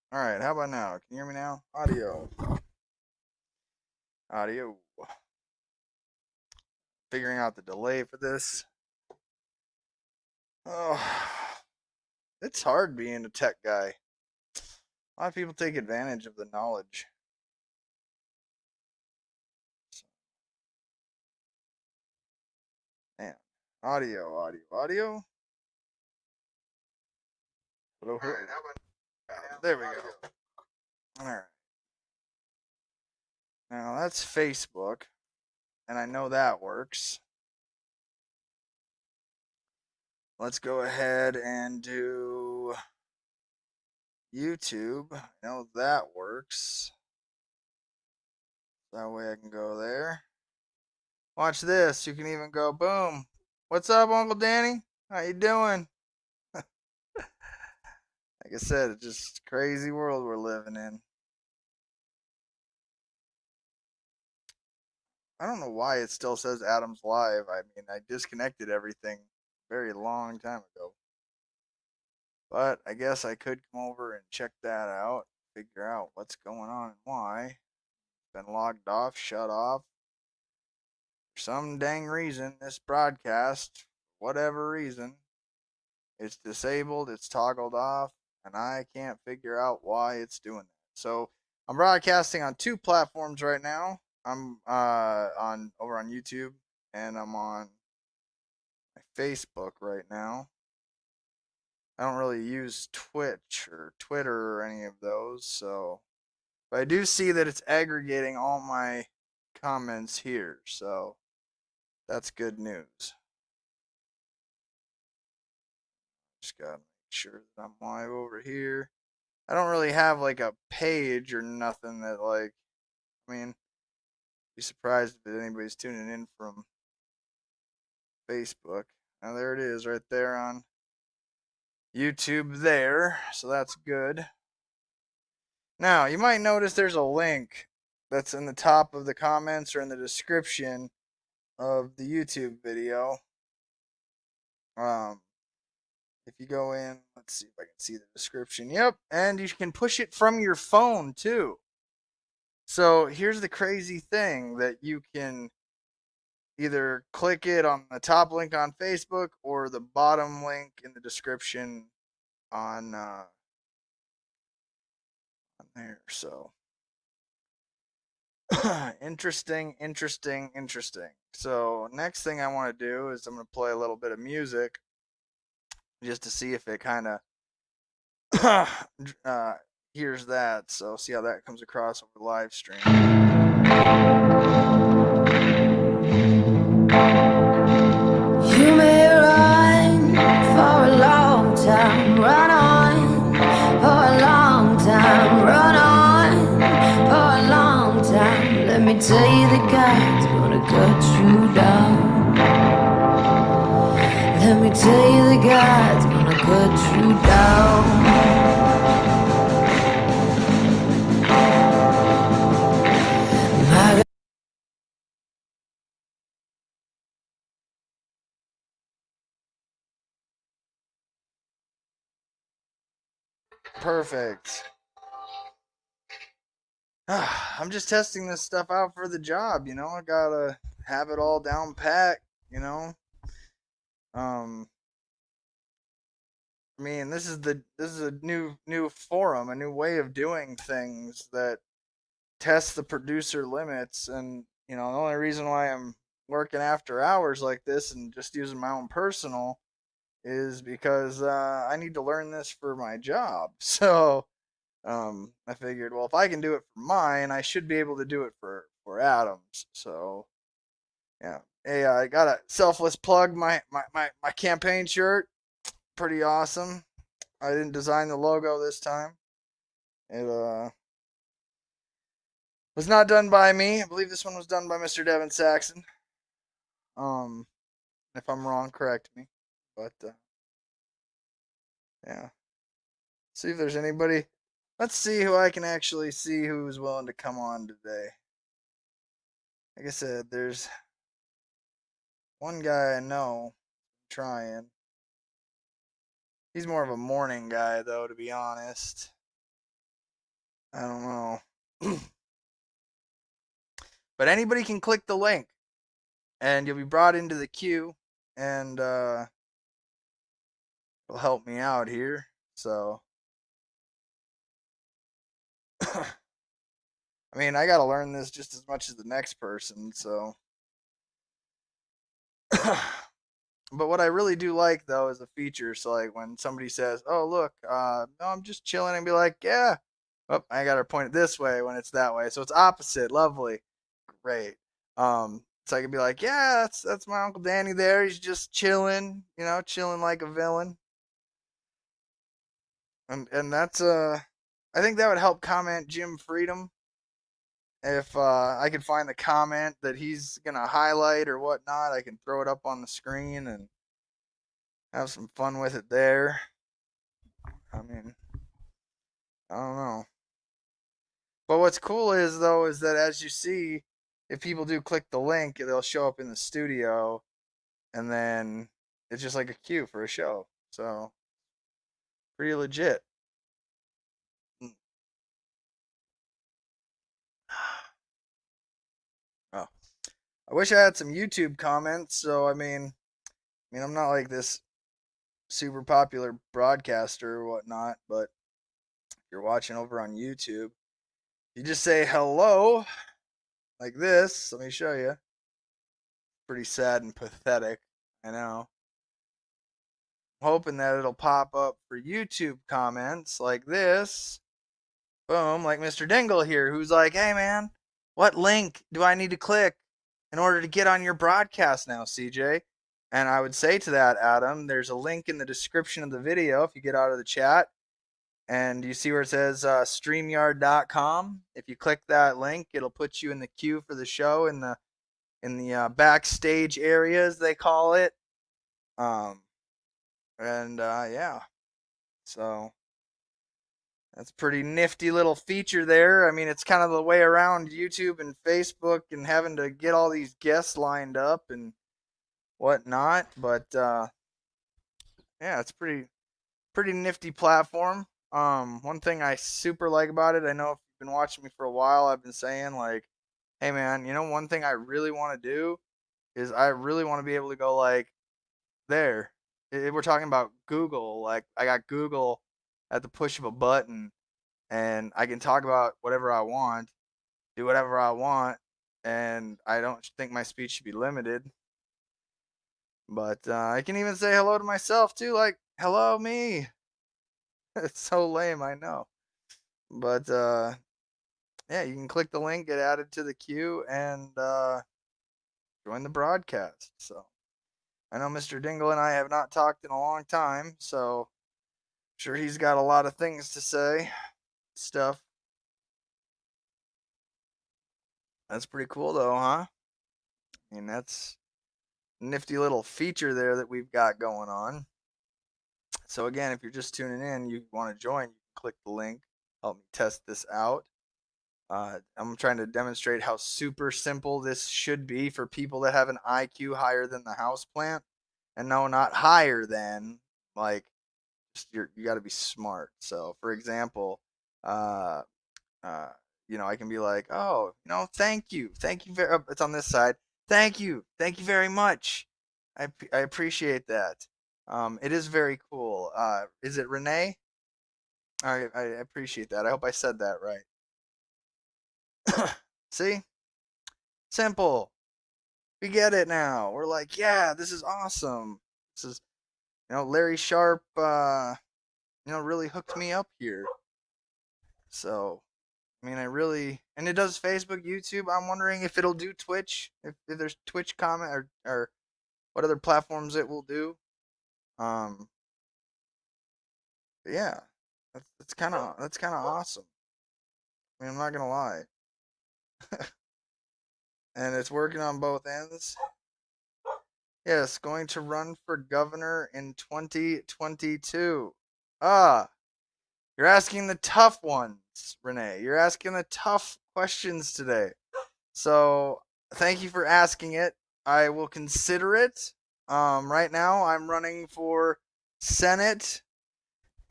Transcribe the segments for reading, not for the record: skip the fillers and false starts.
All right, how about now? Can you hear me now? Audio. Audio. Figuring out the delay for this. Oh, it's hard being a tech guy. A lot of people take advantage of the knowledge. Man, audio. Hello, hello. There we go. All right. Now that's Facebook, and I know that works. Let's go ahead and do YouTube. I know that works. That way I can go there. Watch this. You can even go boom. What's up, Uncle Danny? How you doing? Like I said, it's just a crazy world we're living in. I don't know why it still says Adams Live. I mean, I disconnected everything a very long time ago. But I guess I could come over and check that out, figure out what's going on and why. Been logged off, shut off. For some dang reason, this broadcast, whatever reason, it's disabled, it's toggled off, and I can't figure out why it's doing that. So I'm broadcasting on two platforms right now. I'm on over on YouTube, and I'm on my Facebook right now. I don't really use Twitch or Twitter or any of those, so but I do see that it's aggregating all my comments here, so that's good news. Just gotta make sure that I'm live over here. I don't really have like a page or nothing that like I mean, be surprised if anybody's tuning in from Facebook. Now there it is right there on YouTube there, so that's good. Now, you might notice there's a link that's in the top of the comments or in the description of the YouTube video. Um if you go in, let's see if I can see the description. Yep, and you can push it from your phone too. So here's the crazy thing that you can either click it on the top link on Facebook or the bottom link in the description on there. So interesting. So next thing I want to do is I'm going to play a little bit of music just to see if it kind of uh, hears that. So see how that comes across over the live stream. You may run for a long time, run on for a long time, run on for a long time. Let me tell you, the God's gonna cut you down. Let me tell you, the God's gonna cut you down. My Perfect. I'm just testing this stuff out for the job, you know. I gotta have it all down pat, you know. Um, I mean, this is a new forum, a new way of doing things that tests the producer limits, and you know, the only reason why I'm working after hours like this and just using my own personal is because I need to learn this for my job. So I figured, well, if I can do it for mine, I should be able to do it for Adams. So yeah, hey, I got a selfless plug. My campaign shirt, pretty awesome. I didn't design the logo this time. It was not done by me. I believe this one was done by Mr. Devin Saxon. Um, if I'm wrong, correct me. But yeah, see if there's anybody. Let's see who I can actually see who's willing to come on today. Like I said, there's one guy I know trying. He's more of a morning guy, though, to be honest. I don't know. But anybody can click the link and you'll be brought into the queue, and it'll help me out here. So, I mean, I got to learn this just as much as the next person. So, but what I really do like though is the feature. So, like when somebody says, "Oh, look, no, I'm just chilling," and be like, "Yeah." Oh, I got to point it this way when it's that way. So it's opposite. Lovely. Great. So I could be like, yeah, that's my Uncle Danny there. He's just chilling, chilling like a villain. And that's I think that would help comment Jim Freedom if I could find the comment that he's gonna highlight or whatnot. I can throw it up on the screen and have some fun with it there. I mean, I don't know. But what's cool is though is that as you see, if people do click the link, they'll show up in the studio, and then it's just like a queue for a show. So pretty legit. Oh, I wish I had some YouTube comments. So I mean, I'm not like this super popular broadcaster or whatnot, but if you're watching over on YouTube, you just say hello like this. Let me show you. Pretty sad and pathetic. I know. I'm hoping that it'll pop up for YouTube comments like this. Boom, like Mr. Dingle here, who's like, hey man, what link do I need to click in order to get on your broadcast now, CJ? And I would say to that, Adam, there's a link in the description of the video if you get out of the chat. And you see where it says StreamYard.com. If you click that link, it'll put you in the queue for the show in the backstage areas, they call it. Um, and yeah, so that's a pretty nifty little feature there. I mean, it's kind of the way around YouTube and Facebook and having to get all these guests lined up and whatnot. But yeah, it's pretty nifty platform. One thing I super like about it, I know if you've been watching me for a while, I've been saying like, hey man, one thing I really want to do is I really want to be able to go like there. If we're talking about Google, like I got Google at the push of a button, and I can talk about whatever I want, do whatever I want, and I don't think my speech should be limited. But I can even say hello to myself too, like hello me. It's so lame, I know. But yeah, you can click the link, get added to the queue, and join the broadcast. So I know Mr. Dingle and I have not talked in a long time, so I'm sure he's got a lot of things to say. Stuff. That's pretty cool though, huh? I mean, that's a nifty little feature there that we've got going on. So again, if you're just tuning in, you want to join, you can click the link. Help me test this out. I'm trying to demonstrate how super simple this should be for people that have an IQ higher than the house plant. And no, not higher than, like, just you got to be smart. So, for example, uh, uh, I can be like, oh, thank you very. It's on this side. Thank you very much. I appreciate that. It is very cool. Is it Renee? I appreciate that. I hope I said that right. See, simple. We get it now. We're like, yeah, this is awesome. This is, Larry Sharp. Really hooked me up here. So, I mean, and it does Facebook, YouTube. I'm wondering if it'll do Twitch, if there's Twitch comment or what other platforms it will do. Um, yeah, that's kind of awesome. I mean, I'm not gonna lie, and it's working on both ends. Yes, going to run for governor in 2022. Ah, you're asking the tough ones, Renee. You're asking the tough questions today. So thank you for asking it. I will consider it. Right now, I'm running for Senate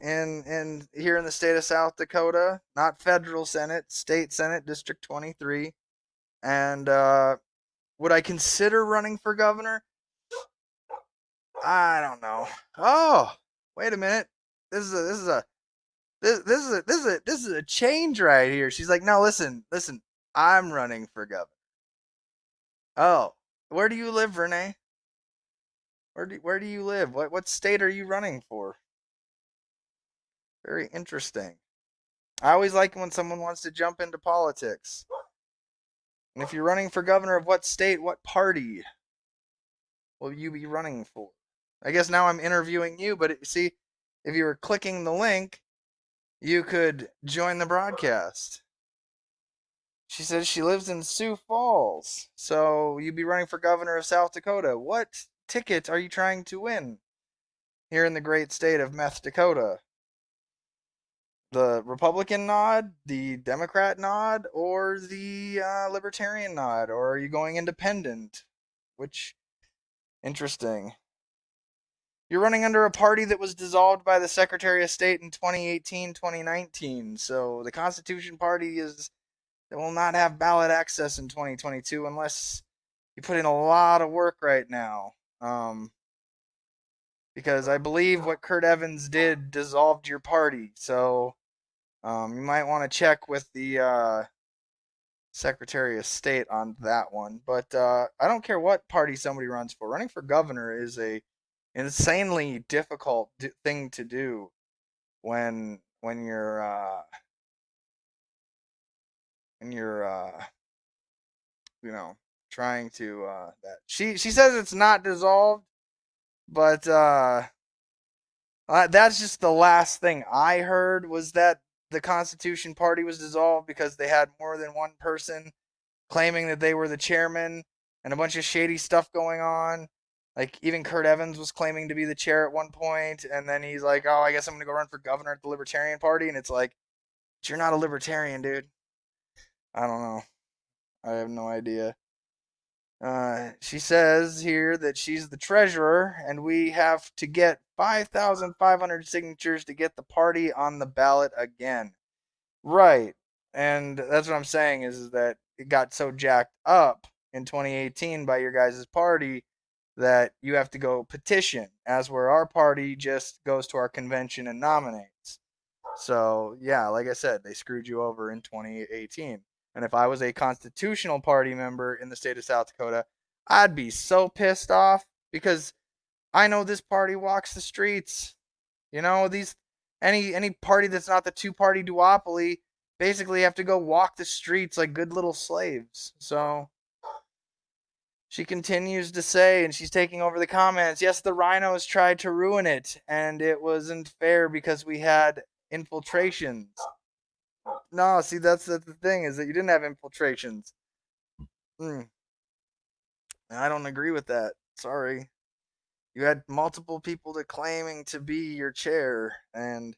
in here in the state of South Dakota, not federal Senate, state Senate, District 23. And would I consider running for governor? I don't know. Oh, wait a minute. This is a change right here. She's like, no, listen. I'm running for governor. Oh, where do you live, Renee? Where do you live? What state are you running for? Very interesting. I always like when someone wants to jump into politics. And if you're running for governor of what state, what party will you be running for? I guess now I'm interviewing you, but see, if you were clicking the link, you could join the broadcast. She says she lives in Sioux Falls, so you'd be running for governor of South Dakota. What ticket are you trying to win here in the great state of Meth Dakota? The Republican nod, the Democrat nod, or the Libertarian nod? Or are you going independent? Which, interesting. You're running under a party that was dissolved by the Secretary of State in 2018, 2019. So the Constitution Party will not have ballot access in 2022 unless you put in a lot of work right now. Because I believe what Kurt Evans did dissolved your party. So you might want to check with the Secretary of State on that one. But I don't care what party somebody runs for. Running for governor is a insanely difficult thing to do when you're you know trying to that she says it's not dissolved, but that's just the last thing I heard was that the Constitution Party was dissolved because they had more than one person claiming that they were the chairman and a bunch of shady stuff going on. Like, even Kurt Evans was claiming to be the chair at one point, and then he's like, oh, I guess I'm going to go run for governor at the Libertarian Party. And it's like, but you're not a Libertarian, dude. I don't know. I have no idea. She says here that she's the treasurer, and we have to get 5,500 signatures to get the party on the ballot again. Right. And that's what I'm saying is that it got so jacked up in 2018 by your guys' party that you have to go petition, as where our party just goes to our convention and nominates. So, yeah, like I said, they screwed you over in 2018. And if I was a constitutional party member in the state of South Dakota, I'd be so pissed off because I know this party walks the streets. You know, these any party that's not the two-party duopoly basically have to go walk the streets like good little slaves. So she continues to say, and she's taking over the comments, yes, the rhinos tried to ruin it, and it wasn't fair because we had infiltrations. No, see, that's the thing, is that you didn't have infiltrations. I don't agree with that. Sorry. You had multiple people that claiming to be your chair, and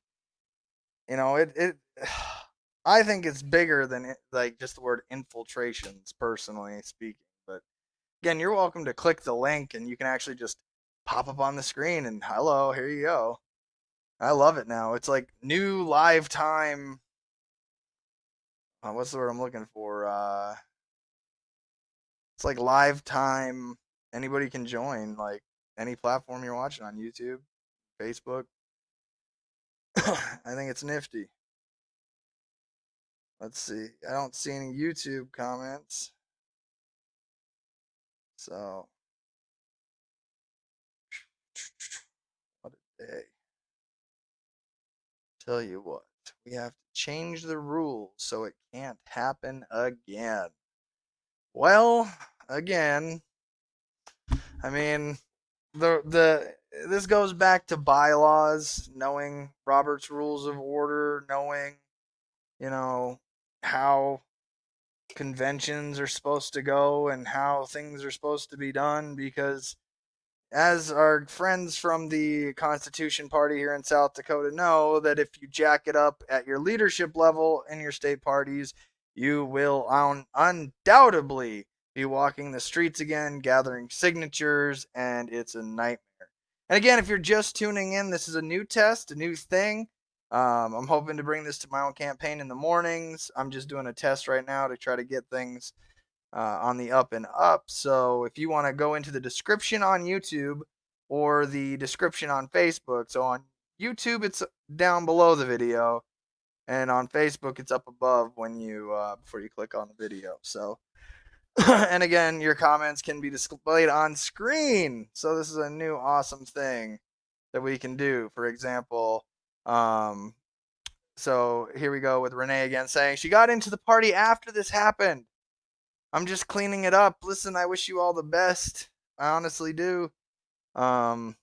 it I think it's bigger than like just the word infiltrations, personally speaking. But again, you're welcome to click the link, and you can actually just pop up on the screen, and hello, here you go. I love it now. It's like new live time. What's the word I'm looking for? It's like live time. Anybody can join, like any platform you're watching on YouTube, Facebook. I think it's nifty. Let's see. I don't see any YouTube comments. So, what a day. Tell you what, we have to change the rules so it can't happen again. Well, again, I mean, the this goes back to bylaws, knowing Robert's Rules of Order, knowing, how conventions are supposed to go and how things are supposed to be done, because as our friends from the Constitution Party here in South Dakota know, that if you jack it up at your leadership level in your state parties, you will undoubtedly be walking the streets again, gathering signatures, and it's a nightmare. And again, if you're just tuning in, this is a new test, a new thing. I'm hoping to bring this to my own campaign in the mornings. I'm just doing a test right now to try to get things on the up and up. So if you want to go into the description on YouTube or the description on Facebook, so on YouTube it's down below the video, and on Facebook it's up above when you before you click on the video. So and again, your comments can be displayed on screen. So this is a new awesome thing that we can do. For example, so here we go with Renee again saying she got into the party after this happened. I'm just cleaning it up. Listen, I wish you all the best. I honestly do. Um,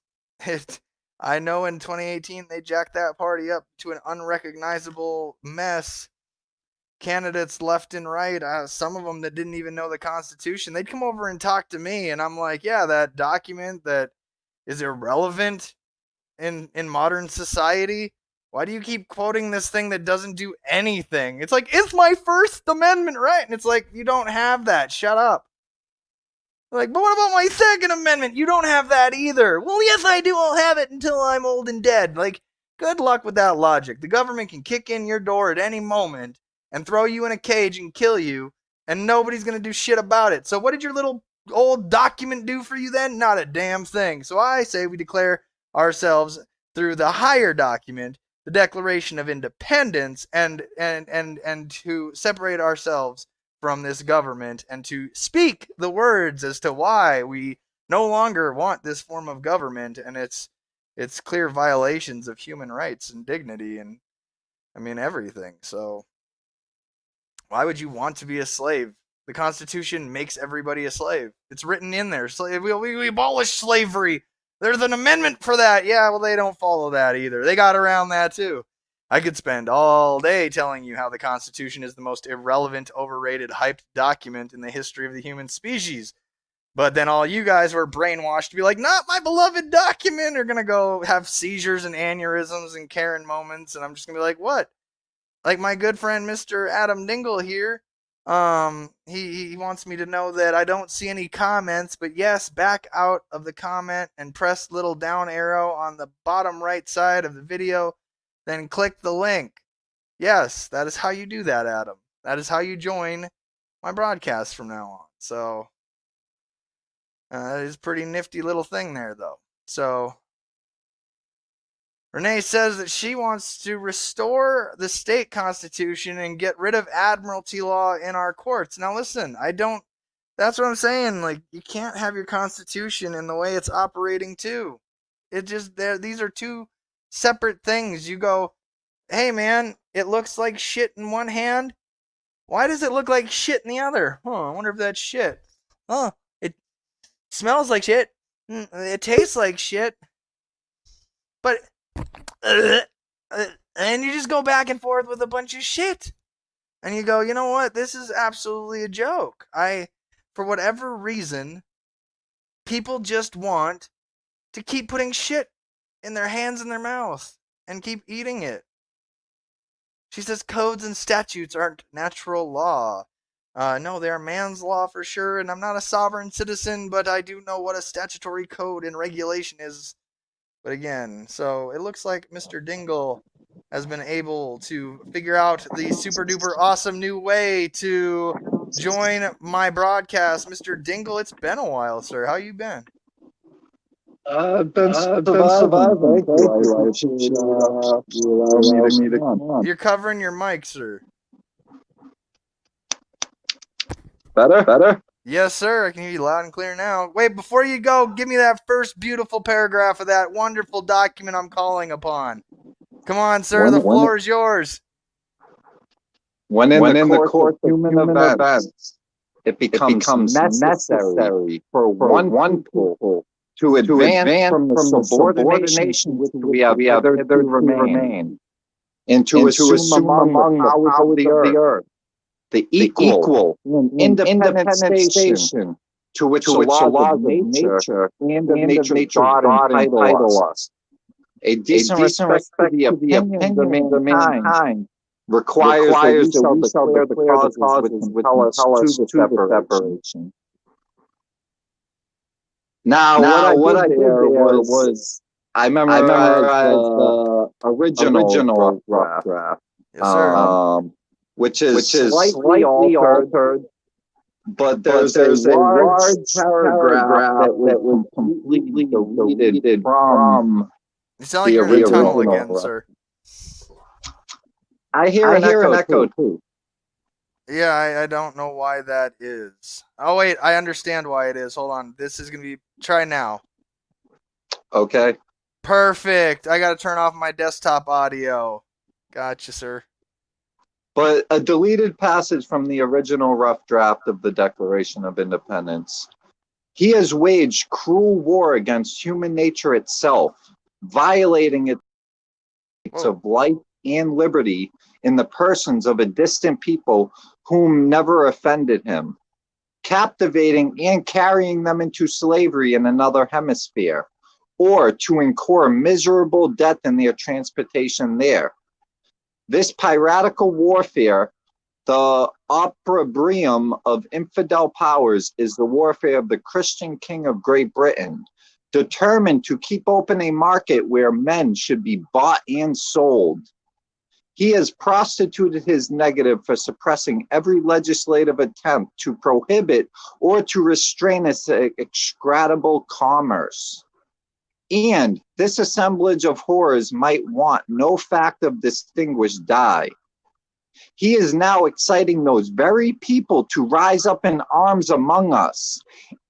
it. I know in 2018 they jacked that party up to an unrecognizable mess. Candidates left and right, some of them that didn't even know the Constitution, they'd come over and talk to me, and I'm like, yeah, that document that is irrelevant in modern society. Why do you keep quoting this thing that doesn't do anything? It's like, it's my First Amendment right, and it's like, you don't have that. Shut up. Like, but what about my Second Amendment? You don't have that either. Well, yes, I do. I'll have it until I'm old and dead. Like, good luck with that logic. The government can kick in your door at any moment and throw you in a cage and kill you, and nobody's going to do shit about it. So what did your little old document do for you then? Not a damn thing. So I say we declare ourselves through the higher document, the Declaration of Independence, and to separate ourselves from this government and to speak the words as to why we no longer want this form of government and its clear violations of human rights and dignity and I mean everything. So why would you want to be a slave? The Constitution makes everybody a slave. It's written in there. We abolish slavery. There's an amendment for that. Yeah, well, they don't follow that either. They got around that too. I could spend all day telling you how the Constitution is the most irrelevant, overrated, hyped document in the history of the human species. But then all you guys were brainwashed to be like, not my beloved document, are going to go have seizures and aneurysms and Karen moments. And I'm just going to be like, what? Like my good friend Mr. Adam Dingle here, he wants me to know that I don't see any comments, but yes, back out of the comment and press little down arrow on the bottom right side of the video, then click the link. Yes, that is how you do that, Adam. That is how you join my broadcast from now on. So that is a pretty nifty little thing there, though. So Renee says that she wants to restore the state constitution and get rid of admiralty law in our courts. Now listen, that's what I'm saying. Like, you can't have your constitution in the way it's operating too. These are two separate things. You go, hey man, it looks like shit in one hand. Why does it look like shit in the other? I wonder if that's shit. It smells like shit. It tastes like shit. But and you just go back and forth with a bunch of shit. And you go, you know what? This is absolutely a joke. For whatever reason, people just want to keep putting shit in their hands and their mouth and keep eating it. She says codes and statutes aren't natural law. No, they are man's law for sure, and I'm not a sovereign citizen, but I do know what a statutory code and regulation is. But again, so it looks like Mr. Dingle has been able to figure out the super duper awesome new way to join my broadcast. Mr. Dingle, it's been a while, sir. How you been? I've been surviving. Thank you. I appreciate you allowing me to come on. You're covering your mic, sir. Better? Yes, sir. I can hear you loud and clear now. Wait, before you go, give me that first beautiful paragraph of that wonderful document I'm calling upon. Come on, sir. The floor is yours. When in the course of human events, it becomes necessary for one people to advance from the subordination which we have hitherto remain, and to assume among the powers of the earth the equal and independent station to which the laws of nature and of nature's God entitle us. A decent respect to the opinions of mankind requires that we shall declare the causes which compel us to the separation. Now, what I did there was I memorized the original rough draft, Yes, sir. which is slightly altered, but there's a large paragraph that was completely deleted from You sound like the you're in a tunnel original again, rough. sir. I hear an echo too. Yeah, I don't know why that is. Oh, wait, I understand why it is. Hold on. This is going to be. Try now. Okay. Perfect. I got to turn off my desktop audio. Gotcha, sir. But a deleted passage from the original rough draft of the Declaration of Independence. He has waged cruel war against human nature itself, violating its rights of life and liberty in the persons of a distant people whom never offended him, captivating and carrying them into slavery in another hemisphere, or to incur miserable death in their transportation there. This piratical warfare, the opprobrium of infidel powers, is the warfare of the Christian king of Great Britain, determined to keep open a market where men should be bought and sold. He has prostituted his negative for suppressing every legislative attempt to prohibit or to restrain its execrable commerce. And this assemblage of horrors might want no fact of distinguished dye. He is now exciting those very people to rise up in arms among us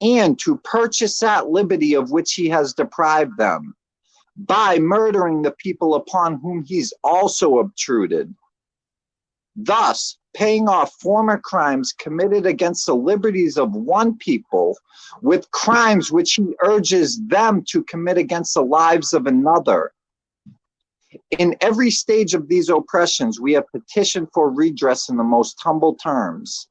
and to purchase that liberty of which he has deprived them by murdering the people upon whom he's also obtruded, thus paying off former crimes committed against the liberties of one people with crimes which he urges them to commit against the lives of another. In every stage of these oppressions, we have petitioned for redress in the most humble terms.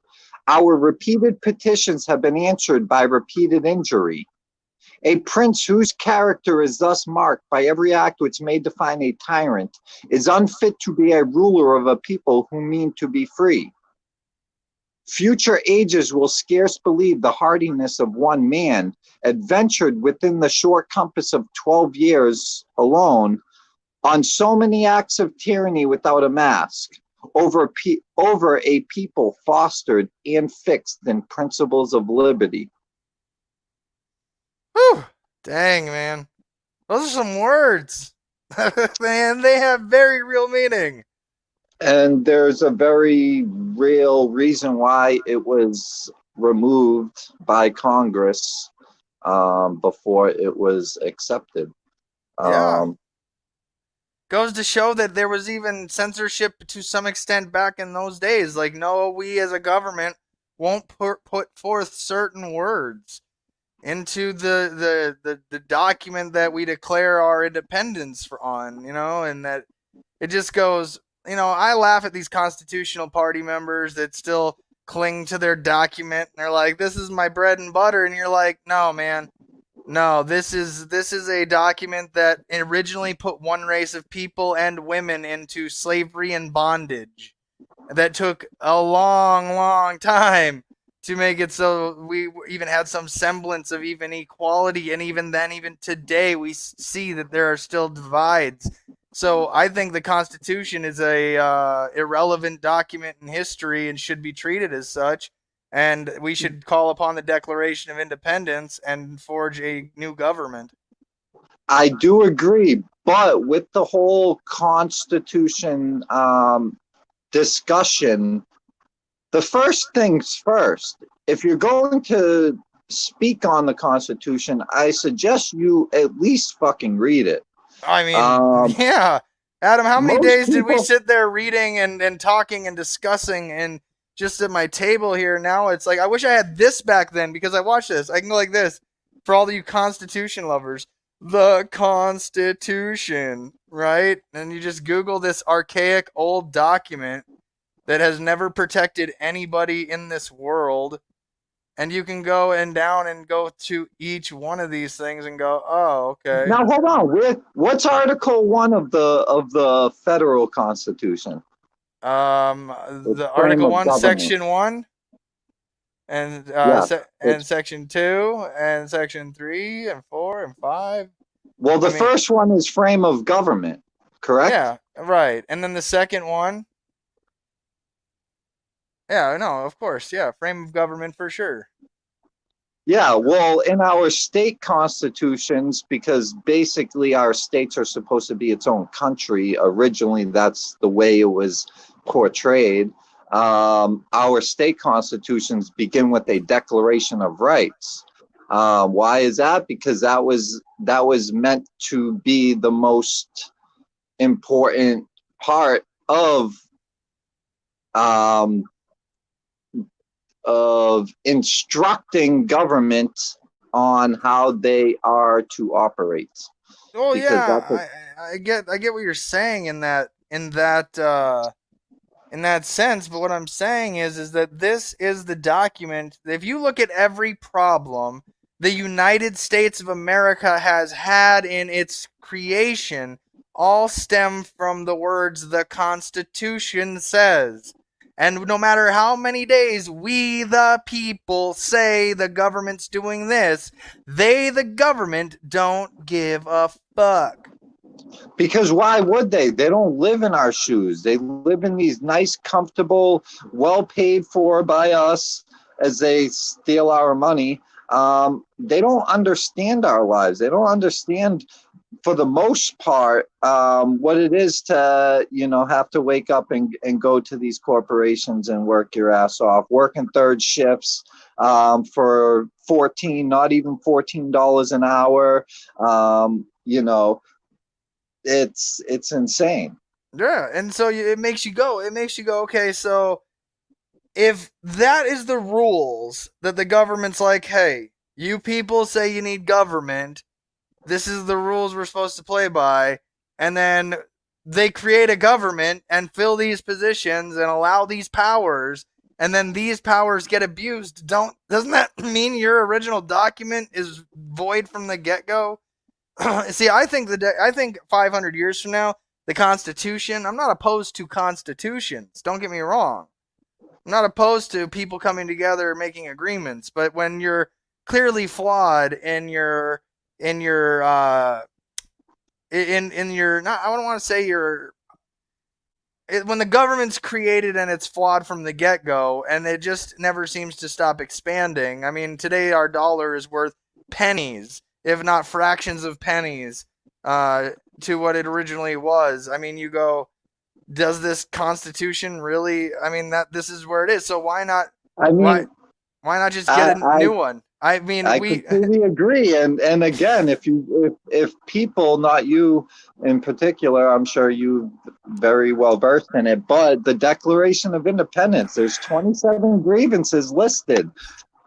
Our repeated petitions have been answered by repeated injury. A prince whose character is thus marked by every act which may define a tyrant is unfit to be a ruler of a people who mean to be free. Future ages will scarce believe the hardiness of one man, adventured within the short compass of 12 years alone, on so many acts of tyranny without a mask, over a people fostered and fixed in principles of liberty. Whew. Dang, man. Those are some words. Man, they have very real meaning. And there's a very real reason why it was removed by Congress before it was accepted. Yeah. Goes to show that there was even censorship to some extent back in those days. Like, no, we as a government won't put forth certain words into the document that we declare our independence on, and that it just goes, I laugh at these constitutional party members that still cling to their document and they're like, this is my bread and butter, and you're like, no, man. No, this is a document that originally put one race of people and women into slavery and bondage. That took a long, long time to make it so we even had some semblance of even equality, and even then, even today, we see that there are still divides. So I think the Constitution is a irrelevant document in history and should be treated as such. And we should call upon the Declaration of Independence and forge a new government. I do agree, but with the whole Constitution discussion, the first things first, if you're going to speak on the Constitution, I suggest you at least fucking read it. I mean, yeah. Adam, how many days did we people- sit there reading and talking and discussing and just at my table here? Now it's like, I wish I had this back then because I watched this. I can go like this for all of you Constitution lovers. The Constitution, right? And you just Google this archaic old document that has never protected anybody in this world. And you can go and down and go to each one of these things and go, oh, okay. Now hold on. What's Article 1 of the federal Constitution? The Article 1, government. Section 1, and Section 2, and Section 3, and 4, and 5. Well, the first one is frame of government, correct? Yeah, right. And then the second one, yeah, no, of course, yeah, frame of government for sure. Yeah, well, in our state constitutions, because basically our states are supposed to be its own country, originally that's the way it was portrayed. Our state constitutions begin with a Declaration of Rights. Why is that? Because that was meant to be the most important part um, of instructing government on how they are to operate. Oh Because yeah, that's a, I get what you're saying in that sense, but what I'm saying is that this is the document. If you look at every problem the United States of America has had in its creation, all stem from the words the Constitution says. And no matter how many days we, the people, say the government's doing this, they, the government, don't give a fuck. because why would they? They don't live in our shoes. They live in these nice, comfortable, well paid for by us as they steal our money. They don't understand our lives. They don't understand, for the most part, what it is to, have to wake up and go to these corporations and work your ass off, working third shifts for 14, not even $14 an hour. It's insane. Yeah, and so it makes you go. Okay, so if that is the rules that the government's like, hey, you people say you need government, this is the rules we're supposed to play by, and then they create a government and fill these positions and allow these powers, and then these powers get abused, doesn't that mean your original document is void from the get-go? See, I think 500 years from now, the Constitution, I'm not opposed to constitutions, don't get me wrong. I'm not opposed to people coming together making agreements, but when you're clearly flawed in your not, I don't want to say when the government's created and it's flawed from the get-go and it just never seems to stop expanding. I mean, today our dollar is worth pennies, if not fractions of pennies, to what it originally was. I mean, you go, does this Constitution really? I mean, that this is where it is. So why not? I mean, why not just get a new one? I mean, I completely agree. And again, if people, not you in particular, I'm sure you very well versed in it, but the Declaration of Independence, there's 27 grievances listed.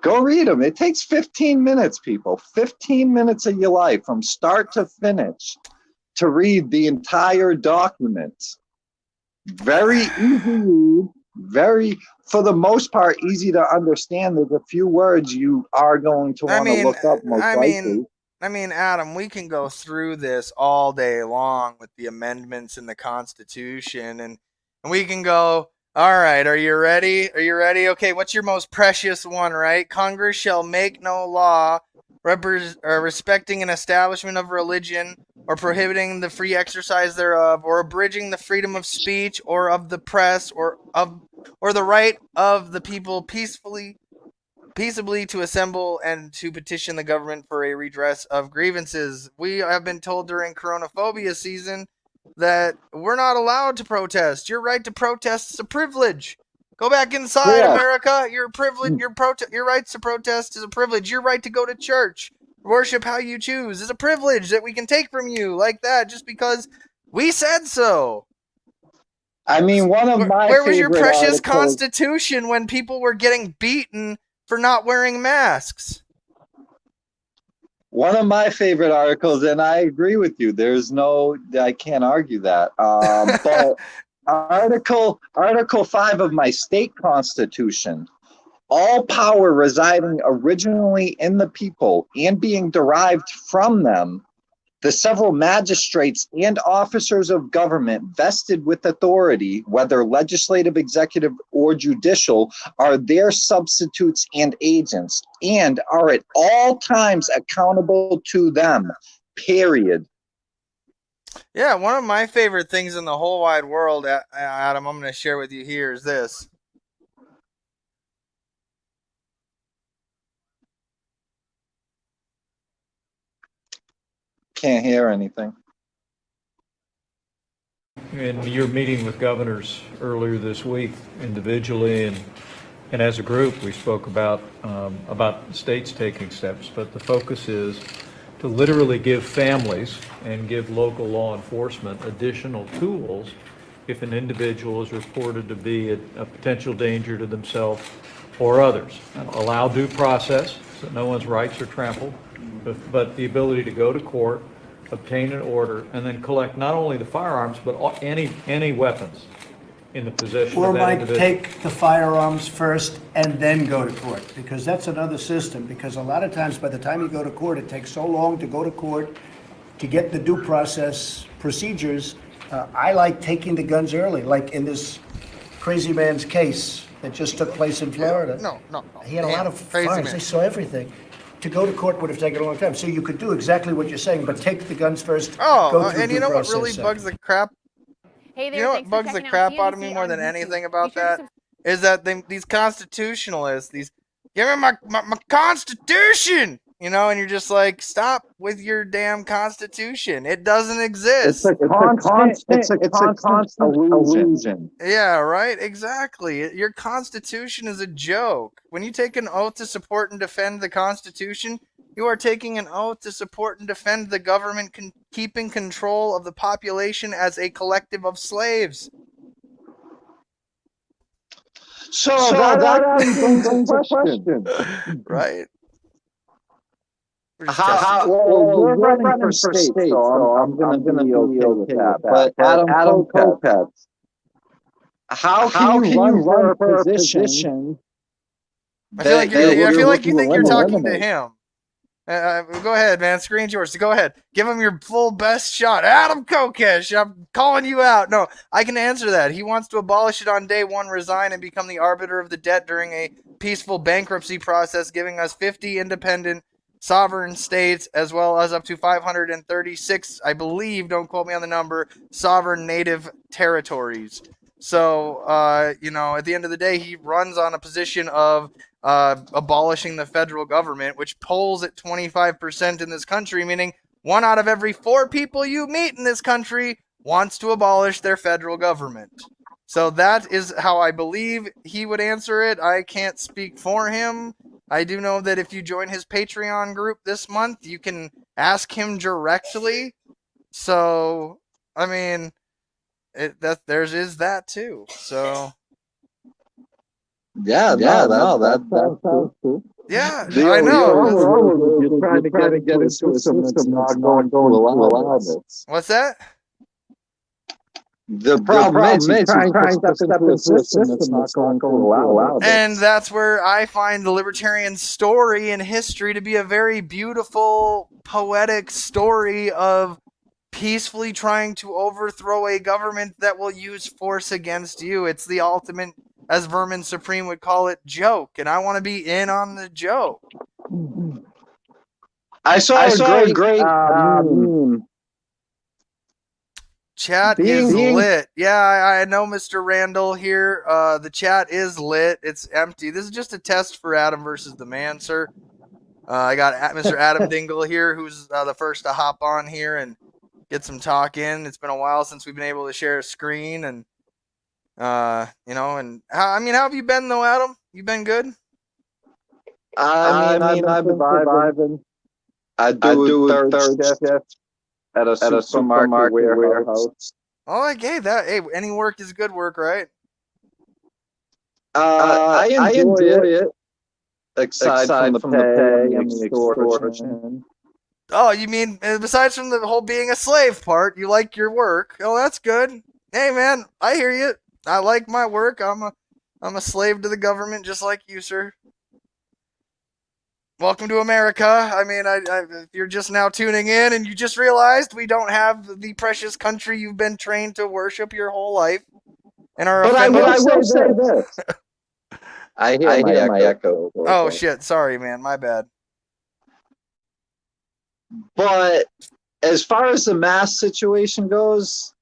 Go read them. It takes 15 minutes, people. 15 minutes of your life from start to finish to read the entire document. Very easy read, very, for the most part, easy to understand. There's a few words you are going to want to look up most likely. I mean, Adam, we can go through this all day long with the amendments in the Constitution, and we can go, all right, are you ready? Are you ready? Okay, what's your most precious one, right? Congress shall make no law respecting an establishment of religion or prohibiting the free exercise thereof, or abridging the freedom of speech or of the press or the right of the people peaceably to assemble and to petition the government for a redress of grievances. We have been told during coronaphobia season that we're not allowed to protest. Your right to protest is a privilege. Go back inside, America. Your privilege, your rights to protest is a privilege. Your right to go to church, worship how you choose, is a privilege that we can take from you like that just because we said so. I mean, where was your precious Constitution when people were getting beaten for not wearing masks? One of my favorite articles, and I agree with you. I can't argue that. But Article 5 of my state constitution, all power residing originally in the people and being derived from them, the several magistrates and officers of government vested with authority, whether legislative, executive, or judicial, are their substitutes and agents, and are at all times accountable to them. period. Yeah, one of my favorite things in the whole wide world, Adam, I'm going to share with you here is this. Can't hear anything. In your meeting with governors earlier this week, individually and as a group, we spoke about states taking steps, but the focus is to literally give families and give local law enforcement additional tools if an individual is reported to be a potential danger to themselves or others. Allow due process so no one's rights are trampled, but the ability to go to court, obtain an order, and then collect not only the firearms, but any weapons in the possession Or of that might individual. take the firearms first and then go to court, because that's another system, because a lot of times by the time you go to court, it takes so long to go to court to get the due process procedures. I like taking the guns early, like in this crazy man's case that just took place in Florida. No. He had a lot of Crazy firearms, man. they saw everything. To go to court would have taken a long time, so you could do exactly what you're saying, but take the guns first, go through And you due know what process really second. bugs the crap? Hey there, You know what thanks for bugs the checking crap out out of me CNBC more on than YouTube. anything Be about sure to that? Is that these constitutionalists, give me my constitution, and you're just like, stop with your damn constitution. It doesn't exist. It's a constant illusion. Yeah, right? Exactly. Your constitution is a joke. When you take an oath to support and defend the constitution, you are taking an oath to support and defend the government keeping control of the population as a collective of slaves. So that actually brings a question. Right? You're running for state, so I'm going to be okay with that. But Adam Kopech, how can you run for a position? I feel like you think you're talking to him. Go ahead, man. Screen's yours. Go ahead. Give him your full best shot. Adam Kokesh, I'm calling you out. No, I can answer that. He wants to abolish it on day one, resign, and become the arbiter of the debt during a peaceful bankruptcy process, giving us 50 independent sovereign states, as well as up to 536, I believe, don't quote me on the number, sovereign native territories. So, at the end of the day, he runs on a position of abolishing the federal government, which polls at 25% in this country, meaning 1 out of every 4 people you meet in this country wants to abolish their federal government. So that is how I believe he would answer it. I can't speak for him. I do know that if you join his Patreon group this month, you can ask him directly. So, I mean, there's that too. So. That's true. Yeah, I know. You're trying to get into a system that's not going to allow this. What's that? The problem is you're trying to step into a system that's not going to allow this. And that's where I find the libertarian story in history to be a very beautiful, poetic story of peacefully trying to overthrow a government that will use force against you. It's the ultimate, as Vermin Supreme would call it, joke. And I want to be in on the joke. I saw a great meme. Chat is lit. Yeah, I know Mr. Randall here. The chat is lit. It's empty. This is just a test for Adam versus the man, sir. I got Mr. Adam Dingle here, who's the first to hop on here and get some talk in. It's been a while since we've been able to share a screen, and and how have you been though, Adam? You been good? I've been surviving. I do a third shift at a supermarket warehouse. Oh, I get that. Hey, any work is good work, right? I enjoy it. Aside from the pay and the extortion. Oh, you mean besides from the whole being a slave part, you like your work? Oh, that's good. Hey, man, I hear you. I like my work. I'm a slave to the government, just like you, sir. Welcome to America. I mean, if you're just now tuning in and you just realized we don't have the precious country you've been trained to worship your whole life, and are offended. I will say this. I hear my echo. Oh shit! Sorry, man. My bad. But as far as the mask situation goes,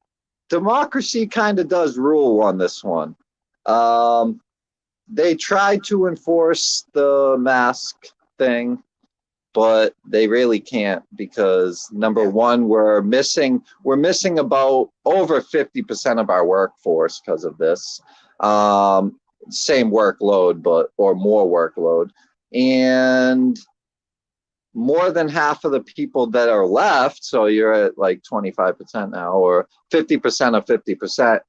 democracy kind of does rule on this one. They tried to enforce the mask thing, but they really can't because number Yeah. one, we're missing about over 50% of our workforce because of this. Same workload, or more workload. And more than half of the people that are left, so you're at like 25% now, or 50% of 50%,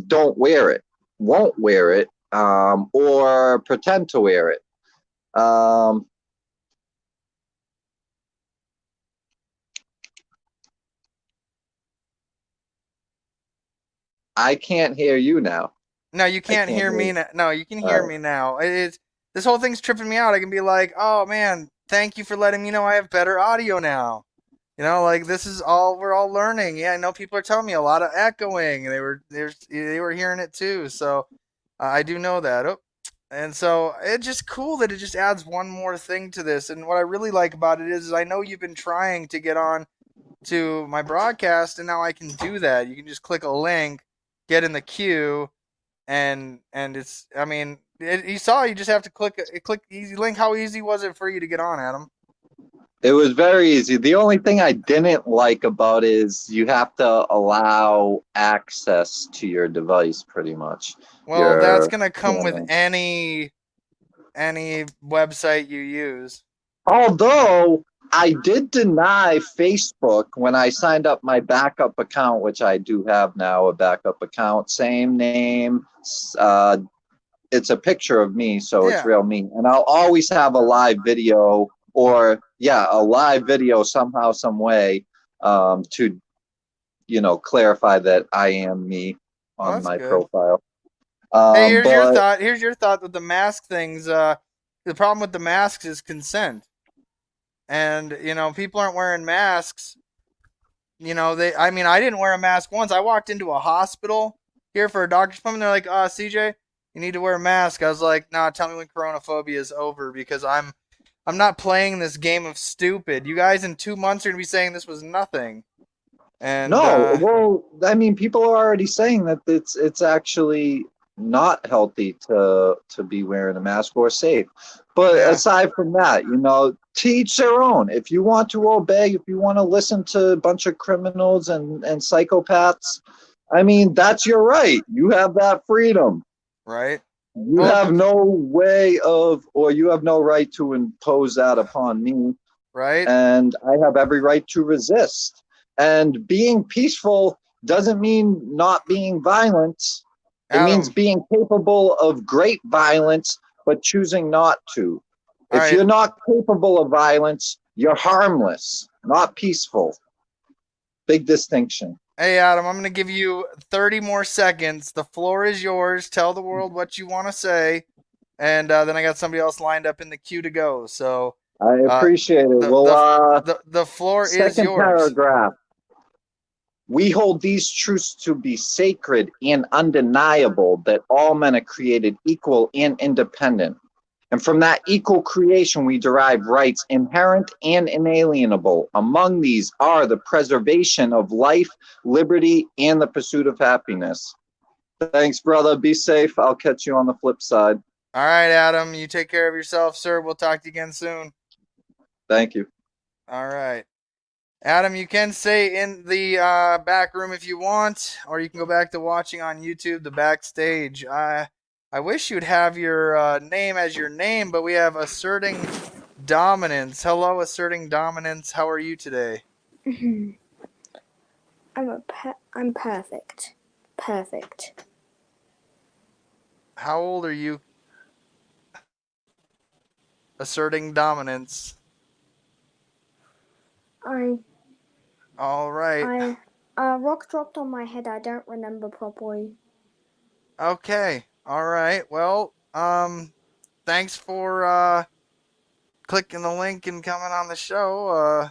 don't wear it, won't wear it, or pretend to wear it. I can't hear you now. No, you I can't can't hear hear me you. now. No, you can All hear right. me now. It's this whole thing's tripping me out. I can be like, "Oh man, thank you for letting me know I have better audio now." Like this is all we're all learning. Yeah, I know people are telling me a lot of echoing. They were hearing it too. So I do know that. Oh, and so it's just cool that it just adds one more thing to this. And what I really like about it is I know you've been trying to get on to my broadcast, and now I can do that. You can just click a link, get in the queue, and it's. I mean, you saw. You just have to click easy link. How easy was it for you to get on, Adam? It was very easy. The only thing I didn't like about it is you have to allow access to your device pretty much. Well, that's Your gonna come with camera. any website you use. Although I did deny Facebook when I signed up my backup account, which I do have now, a backup account, same name. Uh, it's a picture of me, so it's Yeah. real me. And I'll always have a live video, or yeah, a live video somehow, some way, to clarify that I am me Well, on that's my good. profile. Hey, here's your But thought. Here's your thought with the mask things. The problem with the masks is consent, and people aren't wearing masks. I mean, I didn't wear a mask once. I walked into a hospital here for a doctor's appointment. They're like, CJ, you need to wear a mask." I was like, "Nah, tell me when coronaphobia is over because I'm not playing this game of stupid. You guys in 2 months are gonna be saying this was nothing." And no, well, I mean, people are already saying that it's actually not healthy to be wearing a mask or safe. But yeah, aside from that, to each their own. If you want to obey, if you want to listen to a bunch of criminals and psychopaths, I mean, that's your right. You have that freedom. right. You Well, have no way of, or you have no right to impose that upon me, right, and I have every right to resist. And being peaceful doesn't mean not being violent. It means Adam. being capable of great violence, but choosing not to. All If right. you're not capable of violence, you're harmless, not peaceful. Big distinction. Hey, Adam, I'm gonna give you 30 more seconds. The floor is yours. Tell the world what you want to say, and then I got somebody else lined up in the queue to go. So, I uh, appreciate it. the Well, the the floor is second yours. paragraph. We hold these truths to be sacred and undeniable, that all men are created equal and independent. And from that equal creation, we derive rights inherent and inalienable. Among these are the preservation of life, liberty, and the pursuit of happiness. Thanks, brother. Be safe. I'll catch you on the flip side. All right, Adam, you take care of yourself, sir. We'll talk to you again soon. Thank you. All right. Adam, you can stay in the back room if you want, or you can go back to watching on YouTube the backstage. I wish you'd have your name as your name, but we have asserting dominance. Hello, asserting dominance. How are you today? I'm perfect. Perfect. How old are you? Asserting dominance. I All right. I a rock dropped on my head. I don't remember properly. Okay. All right. Well, thanks for clicking the link and coming on the show.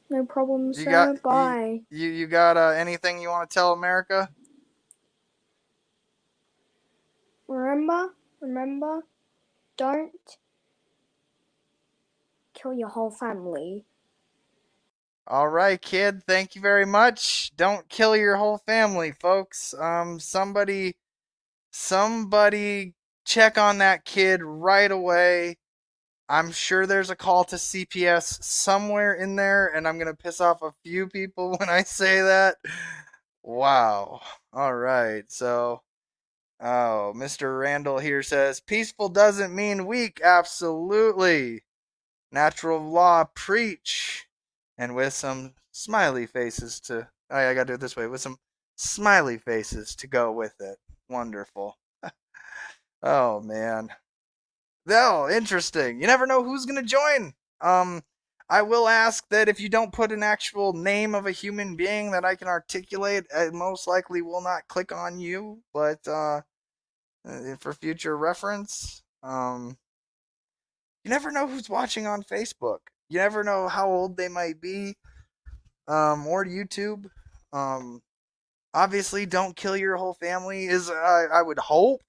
No problem, You got sir. Bye. you got anything you want to tell America? Remember, don't kill your whole family. All right, kid. Thank you very much. Don't kill your whole family, folks. Somebody check on that kid right away. I'm sure there's a call to CPS somewhere in there, and I'm going to piss off a few people when I say that. Wow. All right. So, Mr. Randall here says peaceful doesn't mean weak. Absolutely. Natural law, preach. And with some smiley faces to. I got to do it this way. With some smiley faces to go with it. Wonderful. Oh, man. Oh, interesting. You never know who's going to join. Um, I will ask that if you don't put an actual name of a human being that I can articulate, I most likely will not click on you. But for future reference, you never know who's watching on Facebook. You never know how old they might be, or YouTube. Um, Obviously, don't kill your whole family is, I would hope,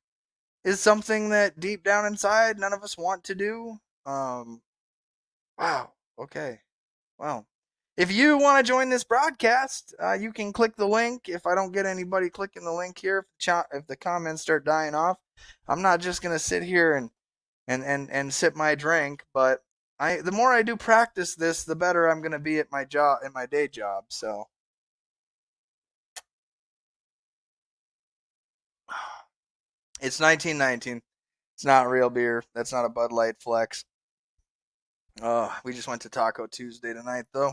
is something that deep down inside none of us want to do. Wow. Okay. Well, if you want to join this broadcast, you can click the link. If I don't get anybody clicking the link here, if the comments start dying off, I'm not just gonna sit here and sip my drink. But the more I do practice this, the better I'm gonna be at my job, in my day job. So it's 1919. It's not real beer. That's not a Bud Light flex. We just went to Taco Tuesday tonight, though.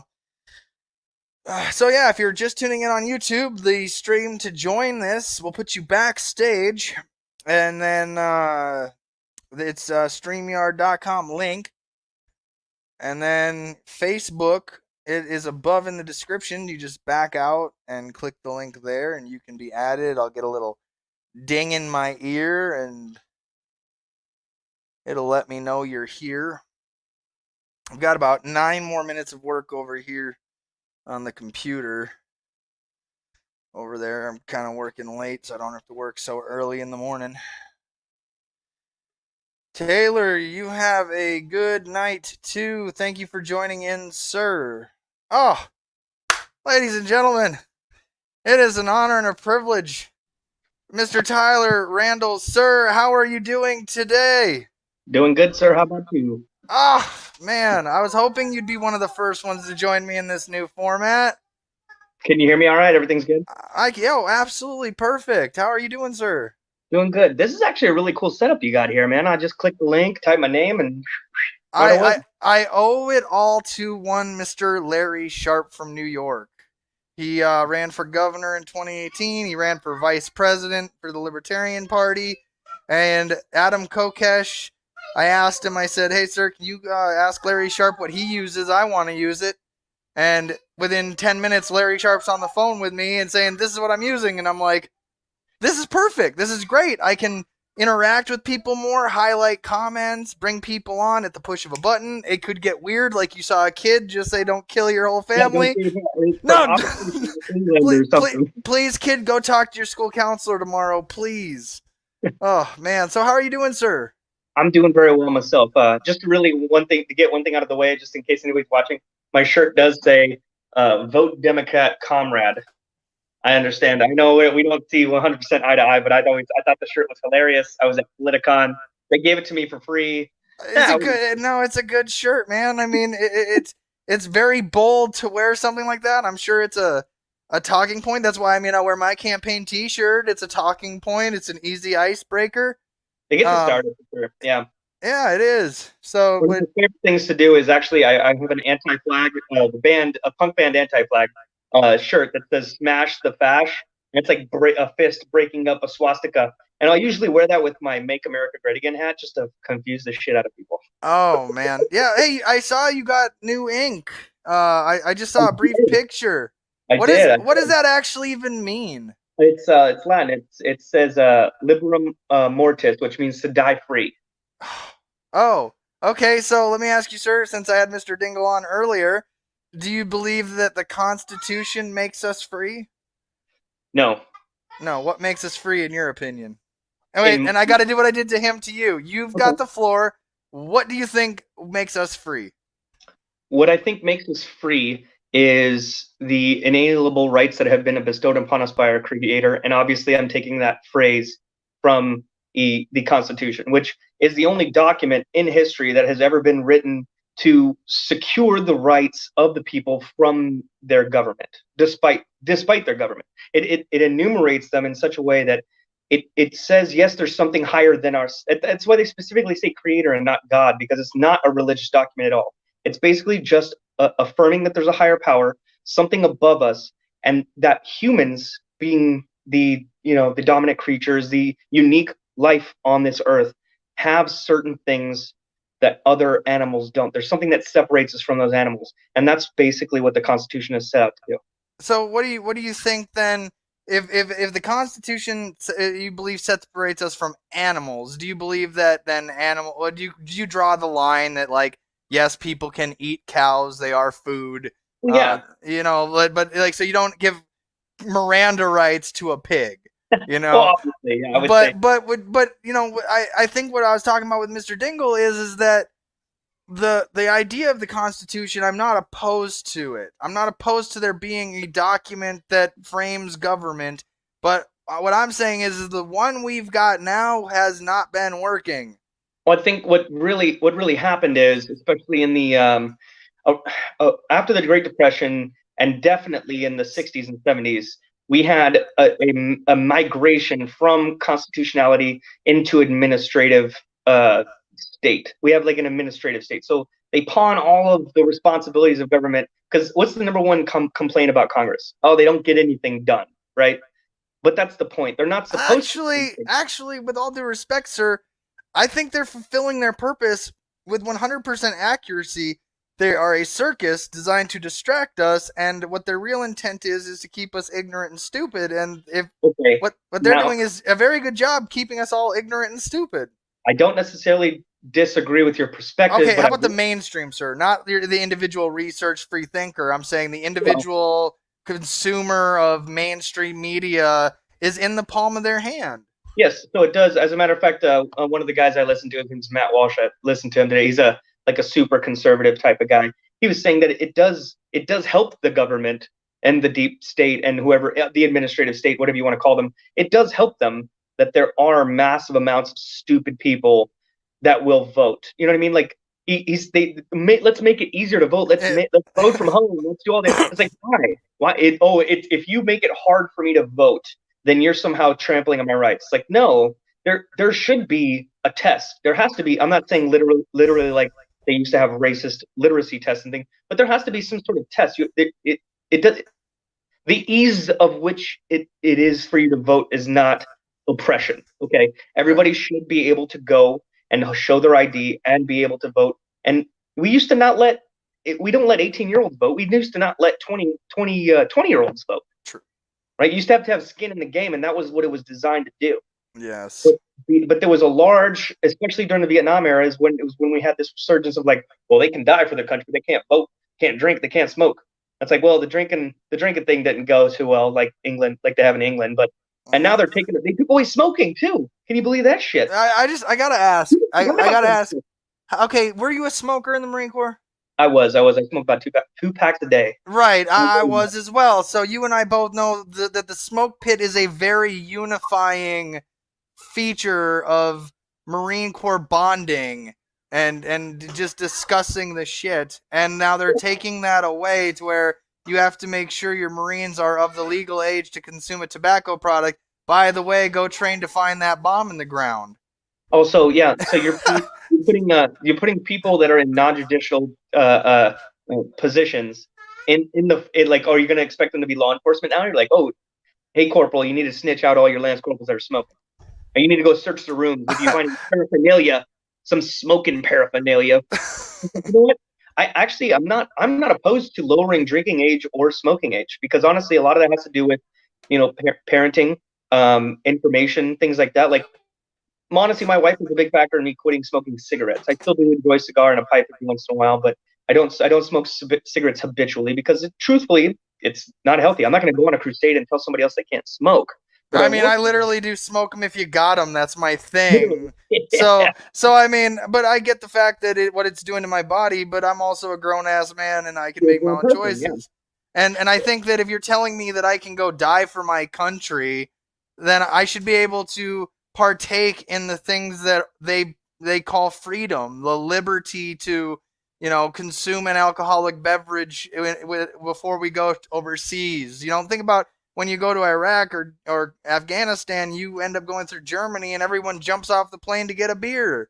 So yeah, if you're just tuning in on YouTube, the stream to join this will put you backstage, and then it's StreamYard.com link, and then Facebook. It is above in the description. You just back out and click the link there, and you can be added. I'll get a little ding in my ear, and it'll let me know you're here. I've got about 9 more minutes of work over here on the computer. Over there, I'm kind of working late, so I don't have to work so early in the morning. Taylor, you have a good night too. Thank you for joining in, sir. Oh, ladies and gentlemen, it is an honor and a privilege. Mr. Tyler Randall, sir, how are you doing today? Doing good, sir. How about you? Ah, man, I was hoping you'd be one of the first ones to join me in this new format. Can you hear me all right? Everything's good? Absolutely perfect. How are you doing, sir? Doing good. This is actually a really cool setup you got here, man. I just click the link, type my name, and right away. I owe it all to one Mr. Larry Sharp from New York. He ran for governor in 2018. He ran for vice president for the Libertarian Party. And Adam Kokesh, I asked him, I said, hey, sir, can you ask Larry Sharp what he uses? I want to use it. And within 10 minutes, Larry Sharp's on the phone with me and saying, this is what I'm using. And I'm like, this is perfect. This is great. I can interact with people more, highlight comments, bring people on at the push of a button. It could get weird, like you saw a kid just say, don't kill your whole family. No, please, kid, go talk to your school counselor tomorrow, please. Oh, man. So how are you doing, sir? I'm doing very well myself. Just really one thing out of the way, just in case anybody's watching. My shirt does say, vote Democrat, comrade. I understand. I know we don't see 100% eye to eye, but I thought the shirt was hilarious. I was at Politicon. They gave it to me for free. It's a good shirt, man. I mean, it's very bold to wear something like that. I'm sure it's a talking point. That's why, I wear my campaign T-shirt. It's a talking point. It's an easy icebreaker. They get you started for sure. Yeah. Yeah, it is. So one of the favorite things to do is actually I have an anti-flag, a punk band anti-flag shirt that says "Smash the Fash." And it's like a fist breaking up a swastika, and I'll usually wear that with my "Make America Great Again" hat just to confuse the shit out of people. Oh man, yeah. Hey, I saw you got new ink. I just saw a brief picture. What does that actually even mean? It's Latin. It says "Liberum Mortis," which means to die free. Oh, okay. So let me ask you, sir, since I had Mr. Dingle on earlier, do you believe that the Constitution makes us free? No. No. What makes us free, in your opinion? And wait, and I got to do what I did to him to you. You've got the floor. What do you think makes us free? What I think makes us free is the inalienable rights that have been bestowed upon us by our Creator. And obviously, I'm taking that phrase from the Constitution, which is the only document in history that has ever been written to secure the rights of the people from their government, despite their government. It enumerates them in such a way that it says, yes, there's something higher than our. That's why they specifically say Creator and not God, because it's not a religious document at all. It's basically just affirming that there's a higher power, something above us, and that humans, being the dominant creatures, the unique life on this earth, have certain things that other animals don't. There's something that separates us from those animals, and that's basically what the Constitution is set out to do. So what do you think then? If the Constitution you believe separates us from animals, do you believe that then animal? Or do you draw the line that, like, yes, people can eat cows, they are food. Yeah. But like, so you don't give Miranda rights to a pig, Well, obviously, yeah, I would say. but I think what I was talking about with Mr. Dingle is that the idea of the Constitution, I'm not opposed to it. I'm not opposed to there being a document that frames government, but what I'm saying is the one we've got now has not been working. Well, I think what really happened is, especially in the after the Great Depression, and definitely in the 60s and 70s, we had a migration from constitutionality into administrative state. We have like an administrative state. So they pawn all of the responsibilities of government, because what's the number one complaint about Congress? Oh, they don't get anything done, right? But that's the point. They're not supposed to. Actually, with all due respect, sir, I think they're fulfilling their purpose with 100% accuracy. They are a circus designed to distract us, and what their real intent is to keep us ignorant and stupid. And what they're doing is a very good job keeping us all ignorant and stupid. I don't necessarily disagree with your perspective. Okay, how about the mainstream, sir? Not the individual research free thinker. I'm saying the individual consumer of mainstream media is in the palm of their hand. Yes, so it does. As a matter of fact, one of the guys I listened to, his name's Matt Walsh. I listened to him today. He's a super conservative type of guy. He was saying that it does help the government and the deep state and whoever, the administrative state, whatever you want to call them. It does help them that there are massive amounts of stupid people that will vote. You know what I mean? Like let's make it easier to vote. Let's vote from home. Let's do all this. It's like, why? If you make it hard for me to vote, then you're somehow trampling on my rights. It's like, no, there should be a test. There has to be. I'm not saying literally like they used to have racist literacy tests and things, but there has to be some sort of test. It does. The ease of which it is for you to vote is not oppression. Okay, everybody should be able to go and show their ID and be able to vote. And we used to not let we don't let 18-year-olds vote. We used to not let 20-year-olds vote. True. Right? You used to have skin in the game, and that was what it was designed to do. Yes. But there was a large, especially during the Vietnam era, is when we had this resurgence of like, well, they can die for their country, they can't vote, can't drink, they can't smoke. It's like, well, the drinking thing didn't go too well, like England, like they have in England, but and now they're taking it. They took away smoking too. Can you believe that shit? I gotta ask. I gotta ask. Okay, were you a smoker in the Marine Corps? I was. I smoked about two packs a day. Right, I was as well. So you and I both know that the smoke pit is a very unifying feature of Marine Corps bonding and just discussing the shit. And now they're taking that away to where you have to make sure your Marines are of the legal age to consume a tobacco product. By the way, go train to find that bomb in the ground. Oh, so yeah. So you're putting people that are in non-judicial positions in like, are you going to expect them to be law enforcement now? You're like, oh, hey, corporal, you need to snitch out all your lance corporals that are smoking. And you need to go search the rooms. If you find paraphernalia, some smoking paraphernalia, you know what? I'm not opposed to lowering drinking age or smoking age, because honestly, a lot of that has to do with, parenting, information, things like that. Like, honestly, my wife was a big factor in me quitting smoking cigarettes. I still do enjoy a cigar and a pipe every once in a while, but I don't smoke cigarettes habitually because truthfully, it's not healthy. I'm not going to go on a crusade and tell somebody else they can't smoke. But I literally do smoke them if you got them. That's my thing. Yeah. So I mean, but I get the fact that what it's doing to my body, but I'm also a grown ass man and I can make my own choices. And I think that if you're telling me that I can go die for my country, then I should be able to partake in the things that they call freedom, the liberty to, consume an alcoholic beverage before we go overseas. Think about when you go to Iraq or Afghanistan, you end up going through Germany and everyone jumps off the plane to get a beer.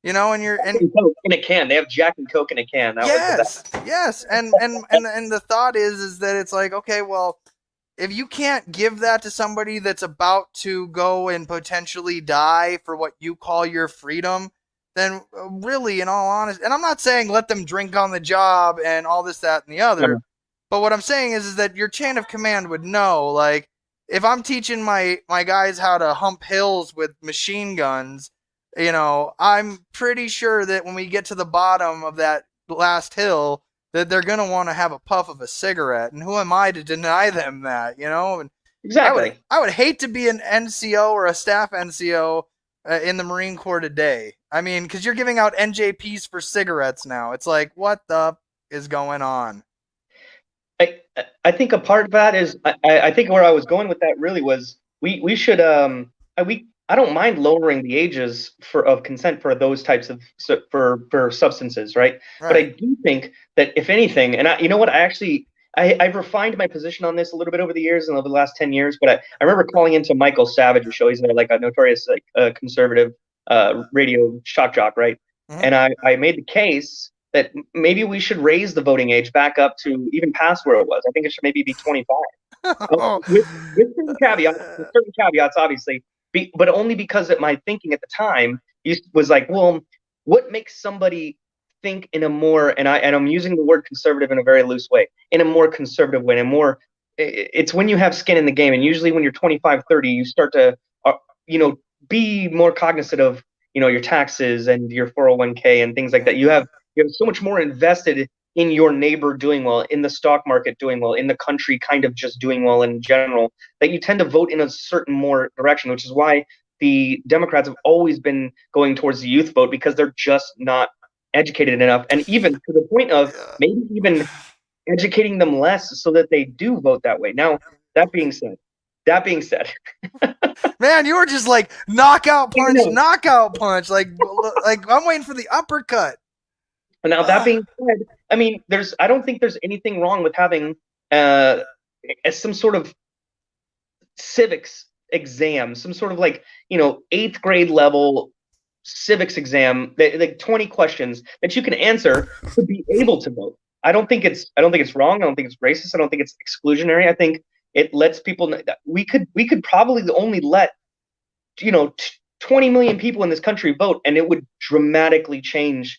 And you're and Coke in a can. They have Jack and Coke in a can. That was the best. yes, and the thought is that it's like, okay, well, if you can't give that to somebody that's about to go and potentially die for what you call your freedom, then really, in all honesty, and I'm not saying let them drink on the job and all this, that, and the other, but what I'm saying is that your chain of command would know, like, if I'm teaching my guys how to hump hills with machine guns, I'm pretty sure that when we get to the bottom of that last hill, that they're going to want to have a puff of a cigarette. And who am I to deny them that, And Exactly. I would hate to be an NCO or a staff NCO in the Marine Corps today. I mean, because you're giving out NJPs for cigarettes now. It's like, what the is going on? I think a part of that is I think where I was going with that really was we should I don't mind lowering the ages of consent for those types of for substances, right? But I do think that if anything, and you know what, I've refined my position on this a little bit over the years and over the last 10 years, but I remember calling into Michael Savage's show. He's like a notorious conservative radio shock jock, right? Mhm. And I made the case that maybe we should raise the voting age back up to even past where it was. I think it should maybe be 25. With certain caveats, obviously, but only because my thinking at the time was like, well, what makes somebody think in a more, and I'm using the word conservative in a very loose way, in a more conservative way, and more, it's when you have skin in the game, and usually when you're 25, 30, you start to, be more cognizant of, your taxes and your 401k and things like that. You have so much more invested in your neighbor doing well, in the stock market doing well, in the country kind of just doing well in general, that you tend to vote in a certain more direction, which is why the Democrats have always been going towards the youth vote, because they're just not educated enough. And even to the point of maybe even educating them less so that they do vote that way. Now, that being said, man, you were just like knockout punch. Like I'm waiting for the uppercut. Now, that being said, I mean, I don't think there's anything wrong with having some sort of civics exam, some sort of like, 8th grade level civics exam, like 20 questions that you can answer to be able to vote. I don't think it's wrong. I don't think it's racist. I don't think it's exclusionary. I think it lets people know that we could probably only let 20 million people in this country vote, and it would dramatically change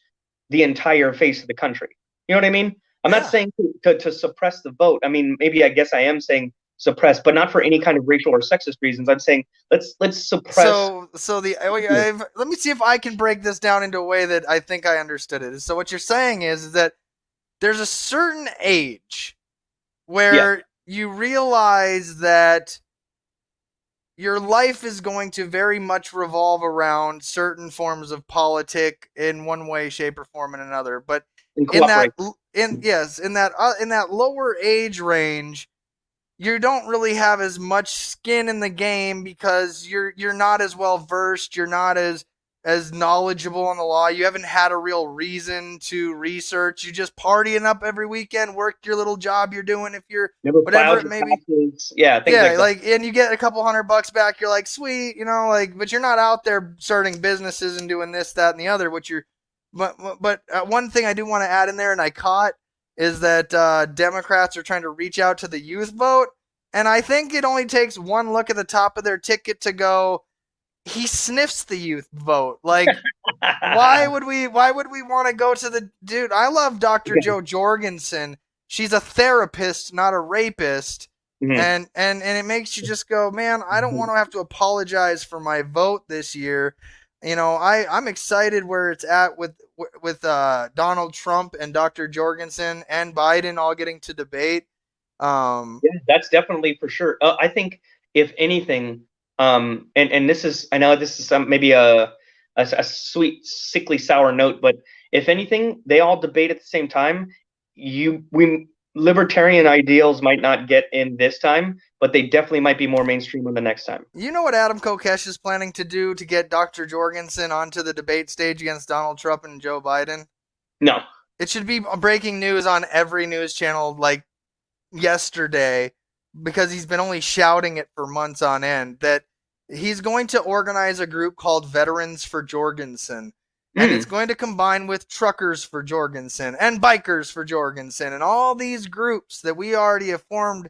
the entire face of the country. You know what I mean? I'm not saying to suppress the vote. I mean, maybe I guess I am saying suppress, but not for any kind of racial or sexist reasons. I'm saying let's suppress. Let me see if I can break this down into a way that I think I understood it. So what you're saying is that there's a certain age where you realize that your life is going to very much revolve around certain forms of politic in one way, shape, or form, and another. But in that lower age range, you don't really have as much skin in the game because you're not as well versed, you're not as knowledgeable on the law. You haven't had a real reason to research. You just partying up every weekend, work your little job you're doing if you're whatever it may be. Like and you get a couple $100 back, you're like, sweet, but you're not out there starting businesses and doing this, that, and the other. But one thing I do want to add in there, and I caught, is that Democrats are trying to reach out to the youth vote. And I think it only takes one look at the top of their ticket to go, he sniffs the youth vote. Like, why would we want to go to the dude? I love Dr. Jo Jorgensen. She's a therapist, not a rapist. Mm-hmm. And it makes you just go, man, I don't want to have to apologize for my vote this year. I'm excited where it's at with Donald Trump and Dr. Jorgensen and Biden all getting to debate. That's definitely for sure. I think if anything, and this is, I know this is maybe a sweet, sickly, sour note, but if anything, they all debate at the same time. libertarian ideals might not get in this time, but they definitely might be more mainstream in the next time. You know what Adam Kokesh is planning to do to get Dr. Jorgensen onto the debate stage against Donald Trump and Joe Biden? No. It should be breaking news on every news channel like yesterday, because he's been only shouting it for months on end, that he's going to organize a group called Veterans for Jorgensen. And it's going to combine with Truckers for Jorgensen and Bikers for Jorgensen and all these groups that we already have formed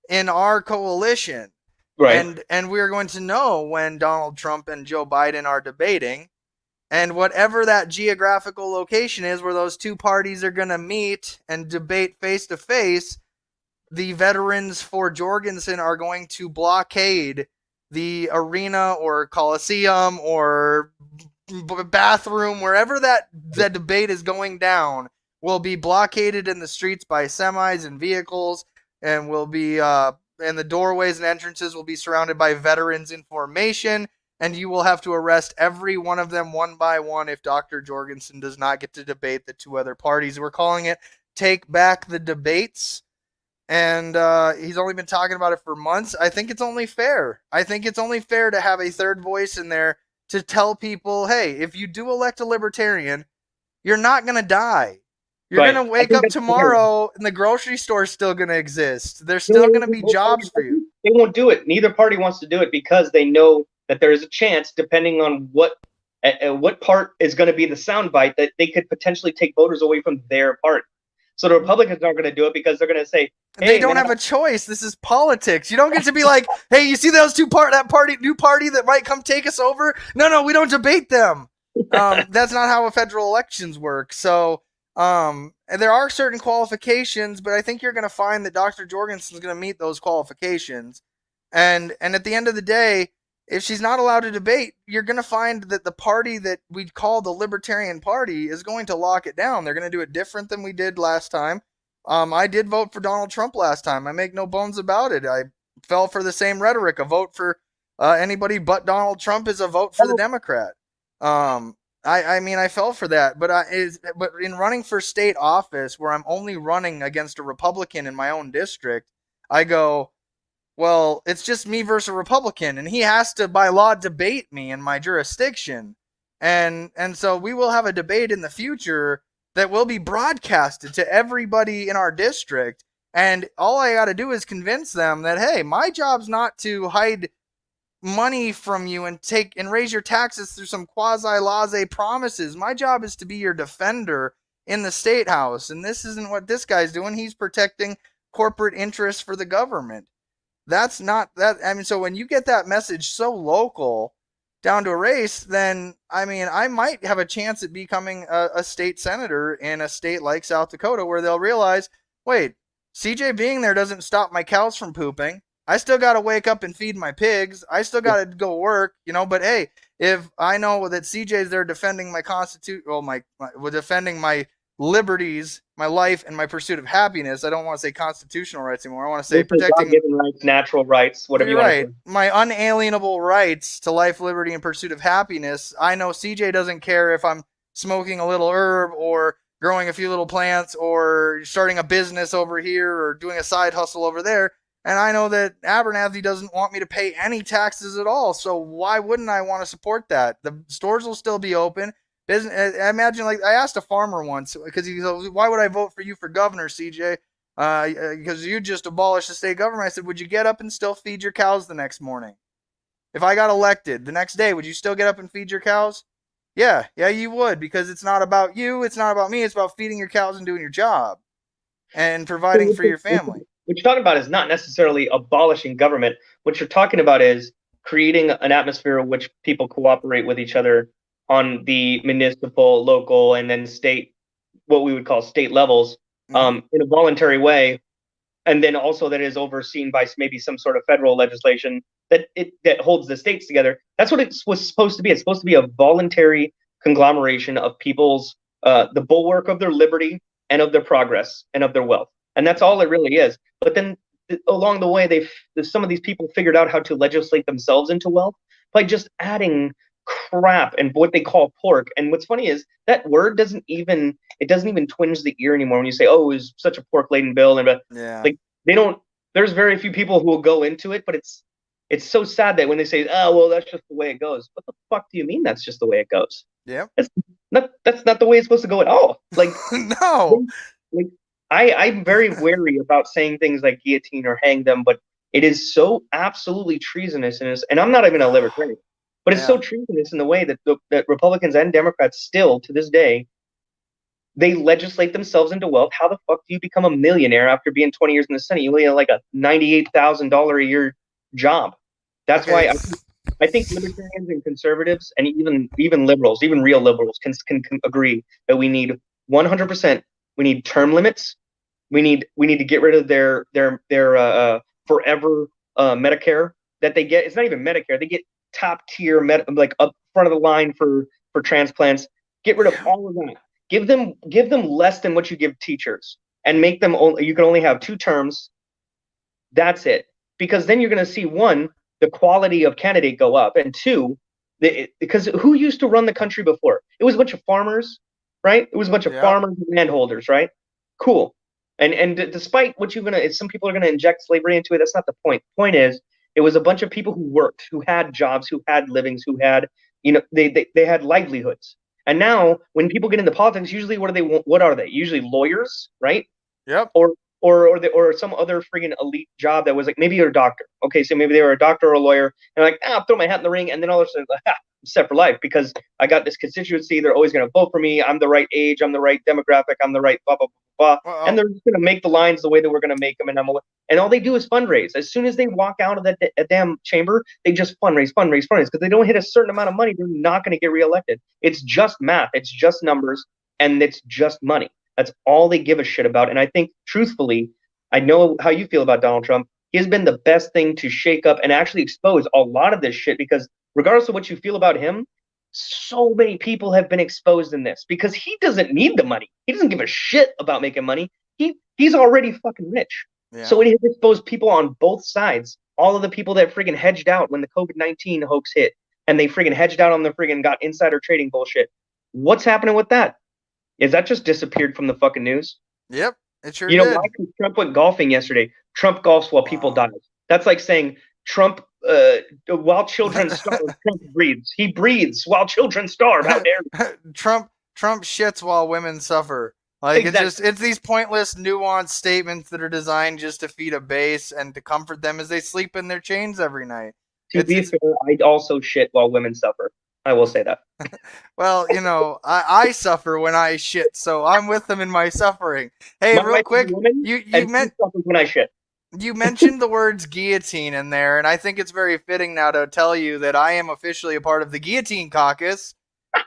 in our coalition. Right. And we're going to know when Donald Trump and Joe Biden are debating, and whatever that geographical location is where those two parties are going to meet and debate face to face, the Veterans for Jorgensen are going to blockade the arena or coliseum or bathroom, wherever that debate is going down, will be blockaded in the streets by semis and vehicles, and will be and the doorways and entrances will be surrounded by veterans in formation, and you will have to arrest every one of them one by one if Dr. Jorgensen does not get to debate the two other parties. We're calling it Take Back the Debates, and he's only been talking about it for months. I think it's only fair. I think it's only fair to have a third voice in there to tell people, hey, if you do elect a libertarian, you're not going to die. You're Right. going to wake up tomorrow and the grocery store is still going to exist. There's still going to be jobs for you. They won't do it. Neither party wants to do it because they know that there is a chance, depending on what part is going to be the soundbite, that they could potentially take voters away from their party. So the Republicans aren't going to do it because they're going to say, hey, they don't have a choice. This is politics. You don't get to be like, hey, you see those new party that might come take us over? No, we don't debate them. That's not how federal elections work. So there are certain qualifications, but I think you're going to find that Dr. Jorgensen is going to meet those qualifications. And at the end of the day, if she's not allowed to debate, you're going to find that the party that we call the Libertarian Party is going to lock it down. They're going to do it different than we did last time. I did vote for Donald Trump last time. I make no bones about it. I fell for the same rhetoric. A vote for anybody but Donald Trump is a vote for the Democrat. I mean, I fell for that. But in running for state office, where I'm only running against a Republican in my own district, I go, well, it's just me versus a Republican, and he has to, by law, debate me in my jurisdiction. And so we will have a debate in the future that will be broadcasted to everybody in our district. And all I got to do is convince them that, hey, my job's not to hide money from you and raise your taxes through some quasi-laissez promises. My job is to be your defender in the state house. And this isn't what this guy's doing. He's protecting corporate interests for the government. That's not that. I mean, so when you get that message so local down to a race, then I mean, I might have a chance at becoming a state senator in a state like South Dakota, where they'll realize, wait, CJ being there doesn't stop my cows from pooping. I still got to wake up and feed my pigs. I still got to go work, but hey, if I know that CJ's there defending my defending my liberties, my life, and my pursuit of happiness. I don't want to say constitutional rights anymore. I want to say protecting rights, natural rights, whatever you want to say. My unalienable rights to life, liberty, and pursuit of happiness. I know CJ doesn't care if I'm smoking a little herb or growing a few little plants or starting a business over here or doing a side hustle over there. And I know that Abernathy doesn't want me to pay any taxes at all. So why wouldn't I want to support that? The stores will still be open. Business. I imagine, like, I asked a farmer once, because he goes, why would I vote for you for governor, CJ? Because you just abolished the state government. I said, would you get up and still feed your cows the next morning? If I got elected the next day, would you still get up and feed your cows? Yeah, you would, because it's not about you. It's not about me. It's about feeding your cows and doing your job and providing for your family. What you're talking about is not necessarily abolishing government. What you're talking about is creating an atmosphere in which people cooperate with each other on the municipal, local, and then state, what we would call state levels, in a voluntary way. And then also that is overseen by maybe some sort of federal legislation that holds the states together. That's what it was supposed to be. It's supposed to be a voluntary conglomeration of people's, the bulwark of their liberty and of their progress and of their wealth. And that's all it really is. But then along the way, some of these people figured out how to legislate themselves into wealth by just adding crap and what they call pork. And what's funny is that word doesn't even twinge the ear anymore when you say, "Oh, it was such a pork laden bill," and Yeah. like they don't. There's very few people who will go into it, but it's so sad that when they say, "Oh, well, that's just the way it goes." What the fuck do you mean that's just the way it goes? Yep. That's not the way it's supposed to go at all. Like No. like I'm very wary about saying things like guillotine or hang them, but it is so absolutely treasonous and I'm not even a libertarian, but it's so Yeah. treasonous in the way that that Republicans and Democrats still to this day they legislate themselves into wealth. How the fuck do you become a millionaire after being 20 years in the Senate? You only have like a $98,000 a year job. That's Okay. why I think libertarians and conservatives and even liberals, even real liberals, can agree that we need 100%. We need term limits. We need to get rid of their forever Medicare that they get. It's not even Medicare. They get top tier like up front of the line for transplants. Get rid of all of that. Give them less than what you give teachers, and make them you can only have 2 terms. That's it. Because then you're going to see, one, the quality of candidate go up, and two, because who used to run the country before? It was a bunch of farmers, right? It was a bunch of Yep. farmers and landholders, right? Cool. And despite what some people are going to inject slavery into it, that's not the point. The point is, it was a bunch of people who worked, who had jobs, who had livings, who had, they had livelihoods. And now, when people get into politics, usually what are they? Usually lawyers, right? Yep. Or some other friggin' elite job that was like, maybe you're a doctor. Okay, so maybe they were a doctor or a lawyer, and like, I'll throw my hat in the ring, and then all of a sudden, I'm set for life because I got this constituency. They're always going to vote for me. I'm the right age. I'm the right demographic. I'm the right blah blah blah blah. Uh-oh. And they're just going to make the lines the way that we're going to make them. And all they do is fundraise. As soon as they walk out of that damn chamber, they just fundraise because they don't hit a certain amount of money, they're not going to get reelected. It's just math. It's just numbers, and it's just money. That's all they give a shit about. And I think, truthfully, I know how you feel about Donald Trump. He has been the best thing to shake up and actually expose a lot of this shit, because regardless of what you feel about him, so many people have been exposed in this because he doesn't need the money. He doesn't give a shit about making money. He's already fucking rich. Yeah. So it has exposed people on both sides. All of the people that friggin' hedged out when the COVID-19 hoax hit, and they friggin' hedged out on the friggin' got insider trading bullshit. What's happening with that? Is that just disappeared from the fucking news? Yep. It sure You know did. why? 'Cause Trump went golfing yesterday. Trump golfs while people die. That's like saying Trump, while children starve, Trump breathes. He breathes while children starve. How dare you? Trump shits while women suffer. Like Exactly. it's these pointless, nuanced statements that are designed just to feed a base and to comfort them as they sleep in their chains every night. To be fair, I also shit while women suffer. I will say that. Well, I suffer when I shit, so I'm with them in my suffering. Hey, My real wife is quick, a woman, you and meant she suffers when I shit. you mentioned the words guillotine in there, and I think it's very fitting now to tell you that I am officially a part of the Guillotine Caucus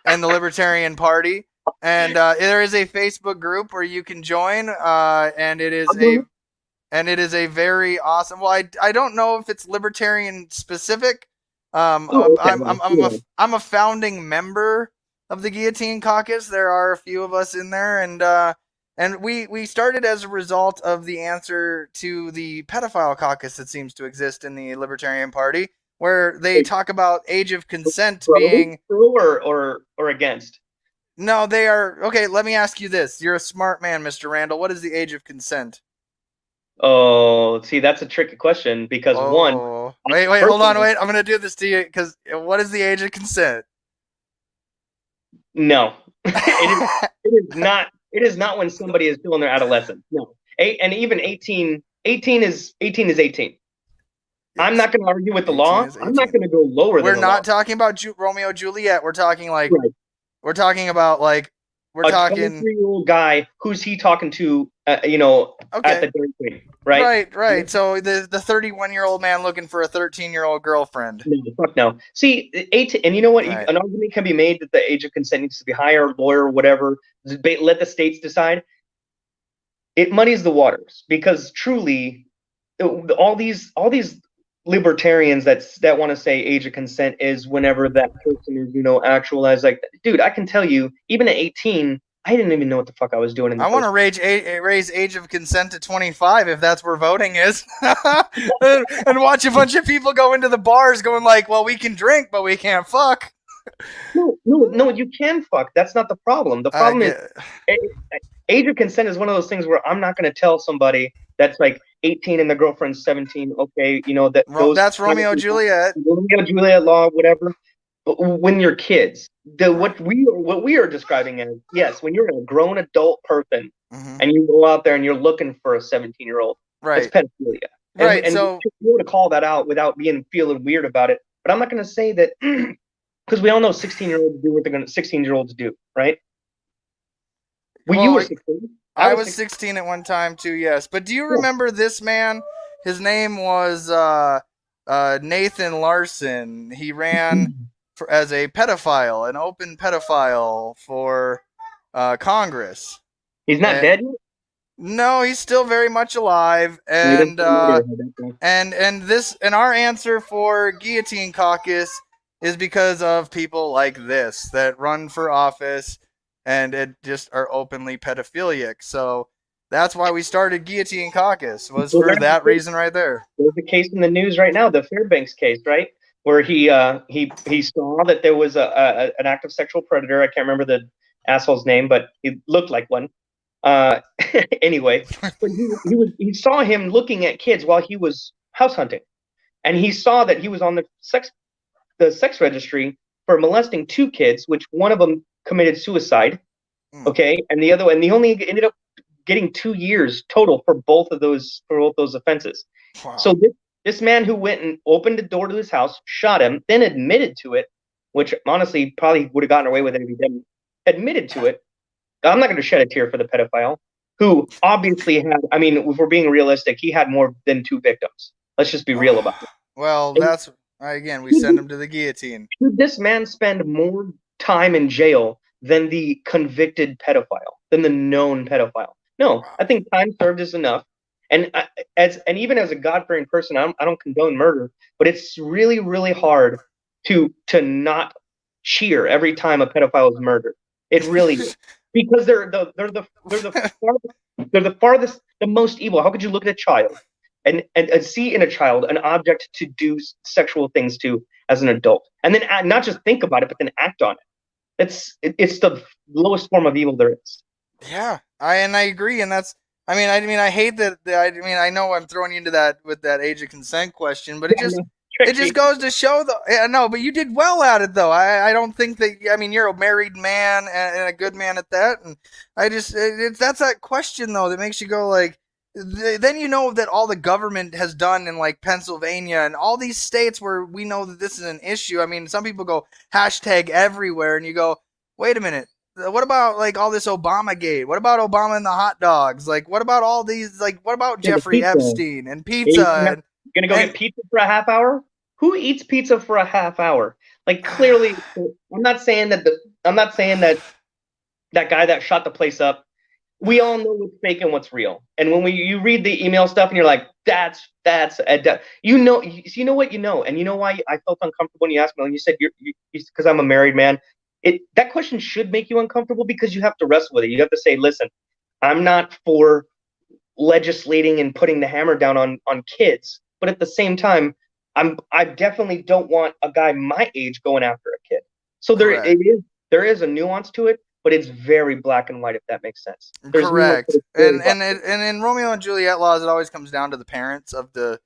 and the Libertarian Party. And there is a Facebook group where you can join, and it is a very awesome. Well, I don't know if it's libertarian specific. Okay. I'm a founding member of the Guillotine Caucus. There are a few of us in there, and we started as a result of the answer to the pedophile caucus that seems to exist in the Libertarian Party, where they talk about age of consent being pro or against. No, they are okay. Let me ask you this: you're a smart man, Mr. Randall. What is the age of consent? Oh, see, that's a tricky question because one. Wait, hold on, wait. I'm gonna do this to you because what is the age of consent? No, it is not. It is not when somebody is still in their adolescence. No, and even 18 is 18. I'm not going to argue with the law. I'm not going to go lower. We're than not talking about Romeo Juliet. We're talking like we're talking about like we're a talking 23-year-old guy. Who's he talking to? At the Dairy Queen, right? Right. So the 31-year-old man looking for a 13-year-old girlfriend. No, fuck no. See, 18, and you know what? Right. An argument can be made that the age of consent needs to be higher, lawyer, whatever. Let the states decide. It muddies the waters because truly, all these libertarians that want to say age of consent is whenever that person is actualized. Like, dude, I can tell you, even at 18, I didn't even know what the fuck I was doing. I want to raise age of consent to 25 if that's where voting is, and watch a bunch of people go into the bars going like, "Well, we can drink, but we can't fuck." No, you can fuck. That's not the problem. The I problem is get. age of consent is one of those things where I'm not going to tell somebody that's like 18 and the girlfriend's 17. Okay, that those That's Romeo and Juliet. Romeo Juliet law, whatever. But when you're kids, what we are describing as, yes, when you're a grown adult person Hmm. and you go out there and you're looking for a 17-year-old, that's Right. pedophilia. Right. And So we able to call that out without feeling weird about it. But I'm not going to say that because we all know 16-year-olds do what they're going to 16-year-olds do, right? Well, you well, were 16. I was 16 at one time too. Yes, but do you Yeah. remember this man? His name was Nathan Larson. He ran as a pedophile, an open pedophile for Congress. He's not dead yet? No, he's still very much alive, No, he and doesn't matter, I don't think. and our answer for guillotine caucus is because of people like this that run for office and it just are openly pedophilic. So that's why we started guillotine caucus, was Well, for that reason right there. there's a case in the news right now, the Fairbanks case, right? Where he saw that there was an active sexual predator. I can't remember the asshole's name, but he looked like one. Uh, anyway, but he saw him looking at kids while he was house hunting, and he saw that he was on the sex registry for molesting 2 kids, which one of them committed suicide. Mm. Okay, and the only ended up getting 2 years total for both those offenses. Wow. So this man who went and opened the door to his house, shot him, then admitted to it, which honestly probably would have gotten away with it if he didn't. Admitted to it. I'm not going to shed a tear for the pedophile, who obviously had. I mean, if we're being realistic, he had more than 2 victims. Let's just be real about it. Well, And that's again, we send him to the guillotine. should this man spend more time in jail than the convicted pedophile, than the known pedophile? No, I think time served is enough. And even as a God-fearing person, I don't condone murder, but it's really, really hard to not cheer every time a pedophile is murdered. It really is. Because they're the farthest, the most evil. How could you look at a child and see in a child an object to do sexual things to as an adult, and then not just think about it, but then act on it? It's the lowest form of evil there is. Yeah, I agree, and that's. I hate that. I know I'm throwing you into that with that age of consent question, but it just goes to show no, but you did well at it though. I don't think that. I mean, you're a married man and a good man at that, and that's that question though that makes you go like. Then you know that all the government has done in like Pennsylvania and all these states where we know that this is an issue. I mean, some people go hashtag everywhere, and you go, wait a minute. What about like all this Obamagate? What about Obama and the hot dogs? Like, what about all these? Like, what about Jeffrey Epstein and pizza? Gonna go get pizza for a half hour? Who eats pizza for a half hour? Like, clearly, I'm not saying that that guy that shot the place up. We all know what's fake and what's real. And when you read the email stuff and you're like, that's you know what you know, and you know why I felt uncomfortable when you asked me. When you said you're because I'm a married man. That question should make you uncomfortable because you have to wrestle with it. You have to say, listen, I'm not for legislating and putting the hammer down on kids, but at the same time, I definitely don't want a guy my age going after a kid. So there is a nuance to it, but it's very black and white, if that makes sense. Correct. And in Romeo and Juliet laws, it always comes down to the parents of the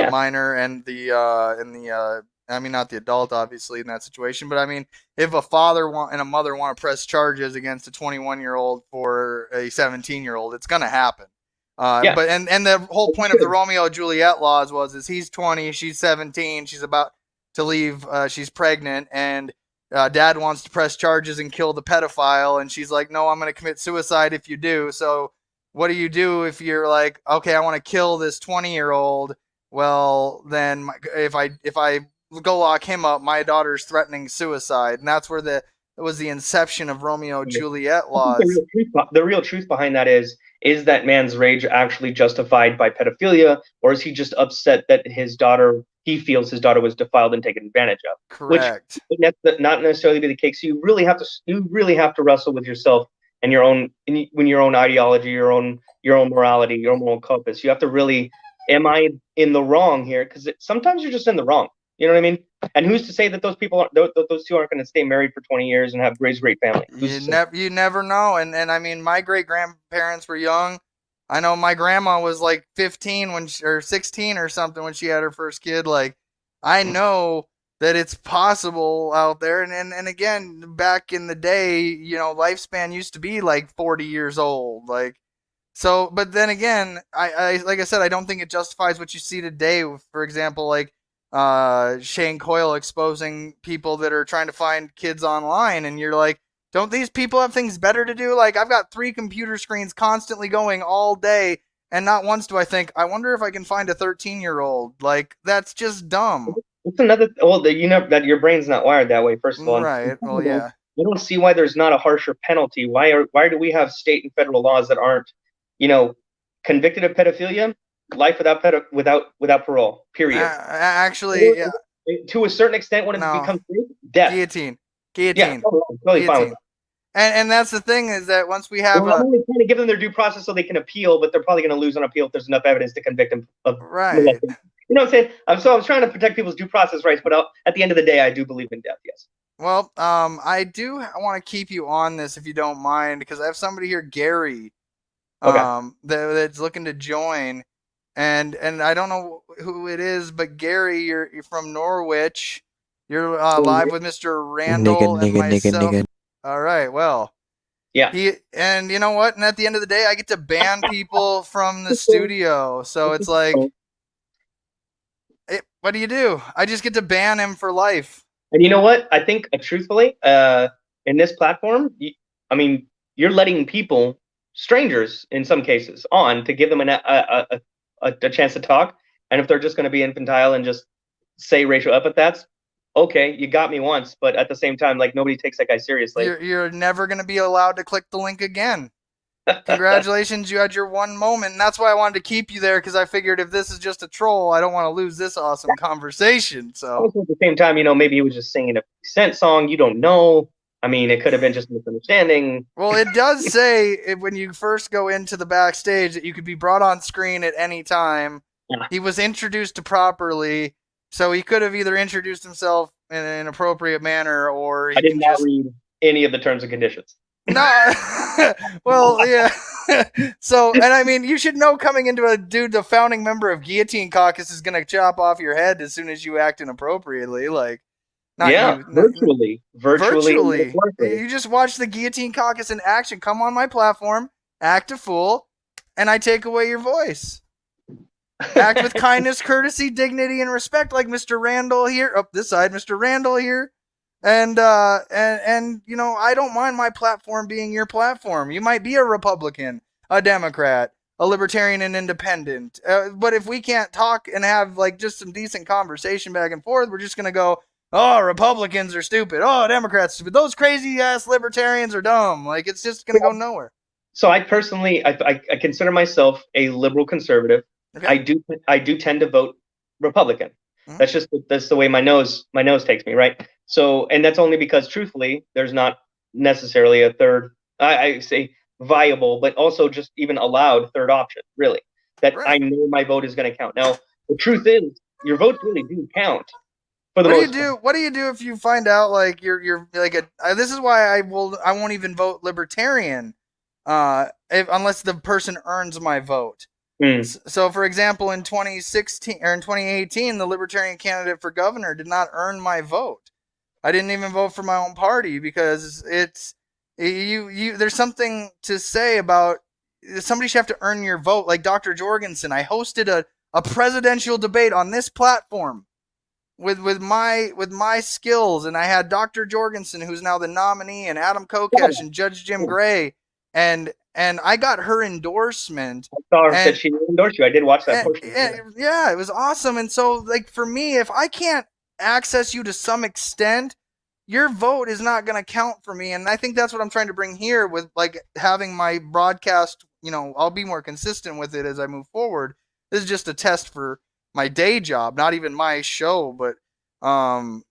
minor and the I mean, not the adult, obviously, in that situation. But I mean, if a father and a mother want to press charges against a 21-year-old for a 17-year-old, it's going to happen. But and the whole point of the Romeo and Juliet laws is he's 20, she's 17, she's about to leave, she's pregnant, and dad wants to press charges and kill the pedophile, and she's like, no, I'm going to commit suicide if you do. So what do you do if you're like, okay, I want to kill this 20-year-old? Well, then if I go lock him up, my daughter's threatening suicide, and that's where it was the inception of Romeo and Juliet laws. The real truth behind that is that man's rage actually justified by pedophilia, or is he just upset that he feels his daughter was defiled and taken advantage of? Correct. Which would not necessarily be the case. So you really have to wrestle with yourself and your own ideology, your own morality, your own moral compass. You have to really, am I in the wrong here? Because sometimes you're just in the wrong. You know what I mean? And who's to say that those people aren't, those two aren't going to stay married for 20 years and have raised great family? You never know. And I mean, my great grandparents were young. I know my grandma was like 15 or 16 or something when she had her first kid. Like, I know that it's possible out there. And again, back in the day, lifespan used to be like 40 years old. Like, so, but then again, I like I said, I don't think it justifies what you see today. For example, like Shane Coyle exposing people that are trying to find kids online, and you're like, don't these people have things better to do? Like, I've got 3 computer screens constantly going all day, and not once do I think, I wonder if I can find a 13-year-old. Like, that's just dumb. It's another, well, you know that your brain's not wired that way, first of all. Right. Well, yeah. I don't see why there's not a harsher penalty. Why do we have state and federal laws that aren't, convicted of pedophilia, life without parole, period. Actually, yeah. To a certain extent, when it becomes death. Guillotine. Yeah, totally fine with that. And that's the thing, is that once we have I'm only trying to give them their due process so they can appeal, but they're probably going to lose on appeal if there's enough evidence to convict them of right. You know what I'm saying? I was trying to protect people's due process rights, but at the end of the day, I do believe in death. Yes. Well, I want to keep you on this if you don't mind, because I have somebody here, Gary, that's looking to join, and I don't know who it is, but Gary, you're from Norwich. You're live with Mr. Randall and myself. All right, well, yeah. And you know what? And at the end of the day, I get to ban people from the studio, so it's like, what do? I just get to ban him for life. And you know what? I think, truthfully, in this platform, you're letting people, strangers in some cases, on to give them a chance to talk. And if they're just going to be infantile and just say racial epithets, okay, you got me once. But at the same time, like, nobody takes that guy seriously. You're never going to be allowed to click the link again. Congratulations, you had your one moment, and that's why I wanted to keep you there, because I figured if this is just a troll, I don't want to lose this awesome conversation. So also at the same time, maybe he was just singing a 50 Cent song. You don't know. I mean, it could have been just misunderstanding. Well, it does say when you first go into the backstage that you could be brought on screen at any time. Yeah. He was introduced properly, so he could have either introduced himself in an appropriate manner, or I did not read any of the terms and conditions. No, well, yeah. So, and I mean, you should know coming into the founding member of Guillotine Caucus is going to chop off your head as soon as you act inappropriately. Like, virtually. You just watch the Guillotine Caucus in action. Come on my platform, act a fool, and I take away your voice. Act with kindness, courtesy, dignity, and respect, like Mr. Randall here. Up this side, Mr. Randall here. And I don't mind my platform being your platform. You might be a Republican, a Democrat, a Libertarian, and Independent. But if we can't talk and have like just some decent conversation back and forth, we're just gonna go, oh, Republicans are stupid. Oh, Democrats are stupid. Those crazy ass Libertarians are dumb. Like, it's just gonna go nowhere. So I personally, I consider myself a liberal conservative. Okay. I do tend to vote Republican. Mm-hmm. That's the way my nose takes me, right? So, and that's only because, truthfully, there's not necessarily a third, I say viable, but also just even allowed third option, really, that right. I know my vote is going to count. Now, the truth is, your votes really do count. What do you do if you find out like you're like this is why I won't even vote Libertarian, unless the person earns my vote. So, for example, in 2016 or in 2018, the Libertarian candidate for governor did not earn my vote. I didn't even vote for my own party because there's something to say about somebody should have to earn your vote. Like Dr. Jorgensen, I hosted a presidential debate on this platform with my skills, and I had Dr. Jorgensen, who's now the nominee, and Adam Kokesh and Judge Jim Gray, and I got her endorsement. I saw her said she endorsed you. I did watch that portion. Yeah, it was awesome. And so, like, for me, if I can't access you to some extent, your vote is not going to count for me. And I think that's what I'm trying to bring here with, like, having my broadcast, I'll be more consistent with it as I move forward. This is just a test for my day job, not even my show. But, when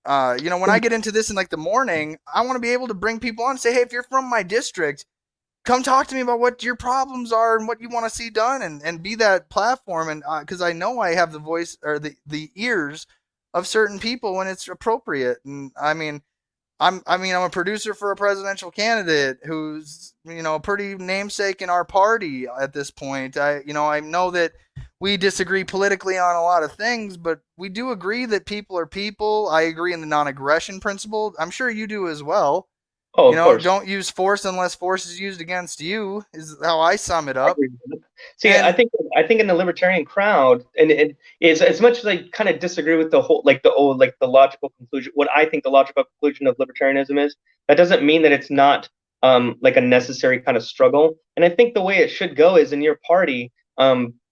I get into this in, like, the morning, I want to be able to bring people on and say, hey, if you're from my district, come talk to me about what your problems are and what you want to see done, and be that platform. And because I know I have the voice or the ears of certain people when it's appropriate. And I mean, I'm a producer for a presidential candidate who's a pretty namesake in our party at this point. I know that we disagree politically on a lot of things, but we do agree that people are people. I agree in the non-aggression principle. I'm sure you do as well. Oh, of course. Don't use force unless force is used against you, is how I sum it I up. agree with it. See, And I think in the libertarian crowd, and it is as much as I kind of disagree with the whole like the logical conclusion. What I think the logical conclusion of libertarianism is, that doesn't mean that it's not like a necessary kind of struggle. And I think the way it should go is in your party,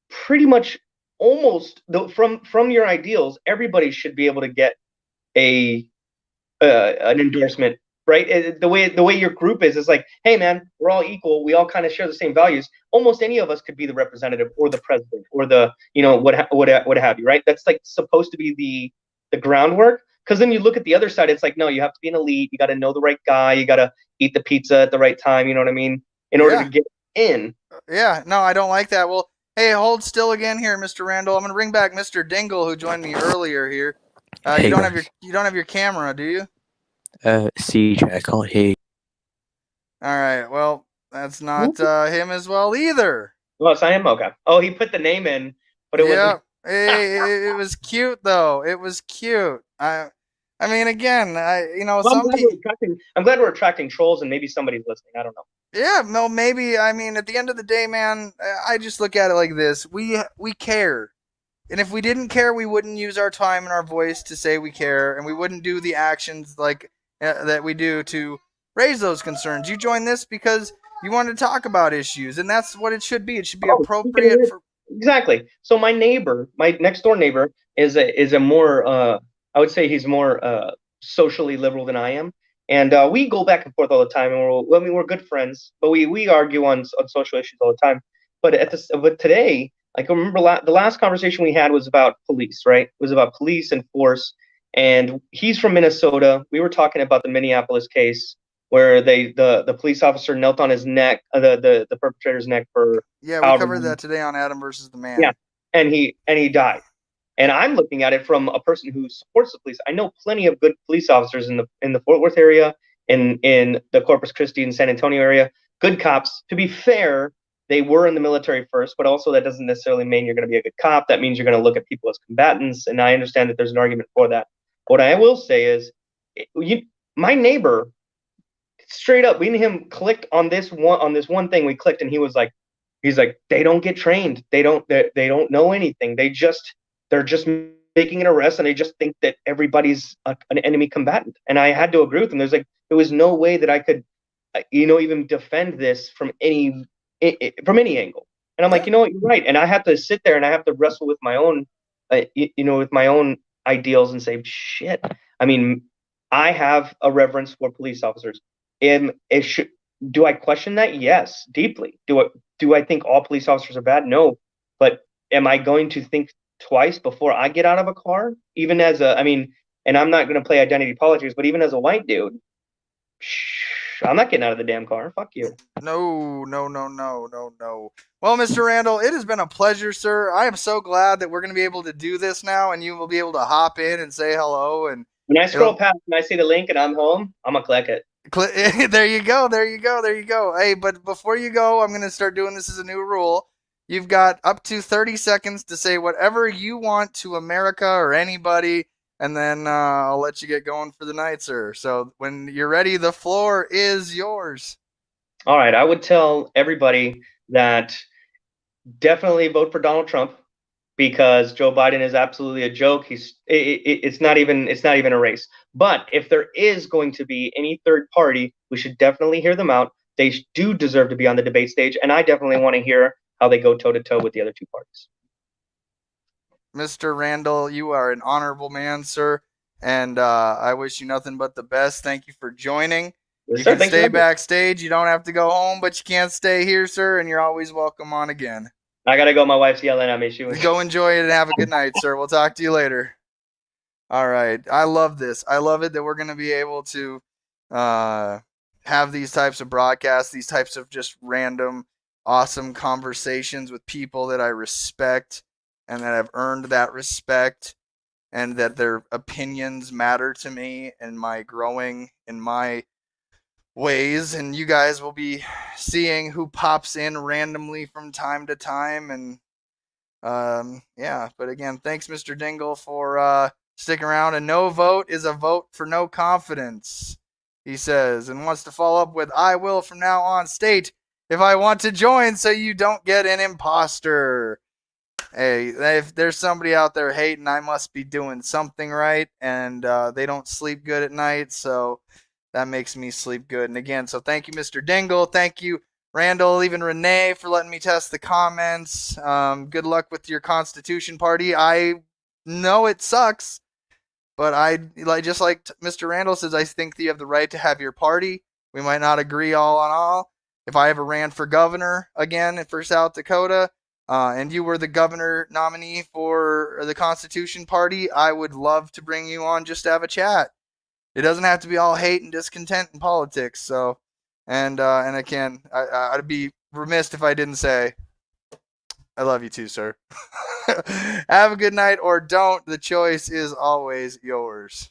pretty much almost from your ideals, everybody should be able to get a an endorsement, right? The way your group is like, hey man, we're all equal. We all kind of share the same values. Almost any of us could be the representative or the president or the what have you, right? That's like supposed to be the groundwork. Because then you look at the other side, it's like, no, you have to be an elite. You got to know the right guy. You got to eat the pizza at the right time. You know what I mean? In order to get in. Yeah, no, I don't like that. Well, hey, hold still again here, Mr. Randall. I'm gonna bring back Mr. Dingle, who joined me earlier here. Hey guys. You don't have your camera, do you? CJ, I can't hear you. All right. Well, that's not him as well either. Well, it's I am okay. Oh, he put the name in, but it wasn't. Hey, it was cute though. It was cute. I mean, again, Well, some people. I'm glad we're attracting trolls, and maybe somebody's listening. I don't know. Yeah, no, maybe. I mean, at the end of the day, man, I just look at it like this: we care, and if we didn't care, we wouldn't use our time and our voice to say we care, and we wouldn't do the actions like that we do to raise those concerns. You joined this because you want to talk about issues, and that's what it should be. It should be appropriate for. Exactly. So my neighbor, my next door neighbor, is a more I would say he's more socially liberal than I am, and we go back and forth all the time. And we're good friends, but we argue on social issues all the time. But today, like I remember the last conversation we had was about police, right? It was about police and force. And he's from Minnesota. We were talking about the Minneapolis case where the police officer knelt on his neck, the perpetrator's neck for Yeah, we covered that today on Adam versus the Man. yeah, and he died. And I'm looking at it from a person who supports the police. I know plenty of good police officers in the Fort Worth area, in the Corpus Christi and San Antonio area, good cops. To be fair, they were in the military first, but also that doesn't necessarily mean you're going to be a good cop. That means you're going to look at people as combatants, and I understand that there's an argument for that. What I will say is, my neighbor, straight up, me and him clicked on this one thing. We clicked, and he's like, they don't get trained. They don't know anything. They're just making an arrest, and they just think that everybody's an enemy combatant. And I had to agree with him. There was no way that I could, even defend this from any angle. And I'm like, you know what, you're right. And I have to sit there and I have to wrestle with my own, with my own ideals and say, shit. I mean, I have a reverence for police officers. Do I question that? Yes, deeply. Do I think all police officers are bad? No. But am I going to think twice before I get out of a car? Even as and I'm not going to play identity politics, but even as a white dude, I'm not getting out of the damn car. Fuck you. No. Well, Mr. Randall, it has been a pleasure, sir. I am so glad that we're going to be able to do this now, and you will be able to hop in and say hello. And when I scroll past and I see the link and I'm home, I'm going to click it. There you go. Hey, but before you go, I'm going to start doing this as a new rule. You've got up to 30 seconds to say whatever you want to America or anybody, and then I'll let you get going for the night, sir. So when you're ready, the floor is yours. All right. I would tell everybody that definitely vote for Donald Trump, because Joe Biden is absolutely a joke. It's not even a race. But if there is going to be any third party, we should definitely hear them out. They do deserve to be on the debate stage, and I definitely want to hear how they go toe-to-toe with the other two parties. Mr. Randall, you are an honorable man, sir, and I wish you nothing but the best. Thank you for joining. Yes, you sir. can stay backstage. You don't have to go home, but you can't stay here, sir, and you're always welcome on again. I got to go. My wife's yelling at me. Go enjoy it and have a good night, sir. We'll talk to you later. All right. I love this. I love it that we're going to be able to have these types of broadcasts, these types of just random awesome conversations with people that I respect and that have earned that respect. and that their opinions matter to me and my growing in my ways. And you guys will be seeing who pops in randomly from time to time. And yeah, but again, thanks, Mr. Dingle, for sticking around. A no vote is a vote for no confidence, he says, and wants to follow up with, I will from now on state if I want to join so you don't get an imposter. Hey, if there's somebody out there hating, I must be doing something right, and they don't sleep good at night, so that makes me sleep good. And again, so thank you, Mr. Dingle. Thank you, Randall, even Renee, for letting me test the comments. Good luck with your Constitution party. I know it sucks, but just like Mr. Randall says, I think that you have the right to have your party. We might not agree all on all. If I ever ran for governor again for South Dakota, and you were the governor nominee for the Constitution Party, I would love to bring you on just to have a chat. It doesn't have to be all hate and discontent in politics. So, and again, I'd be remiss if I didn't say, I love you too, sir. Have a good night or don't. The choice is always yours.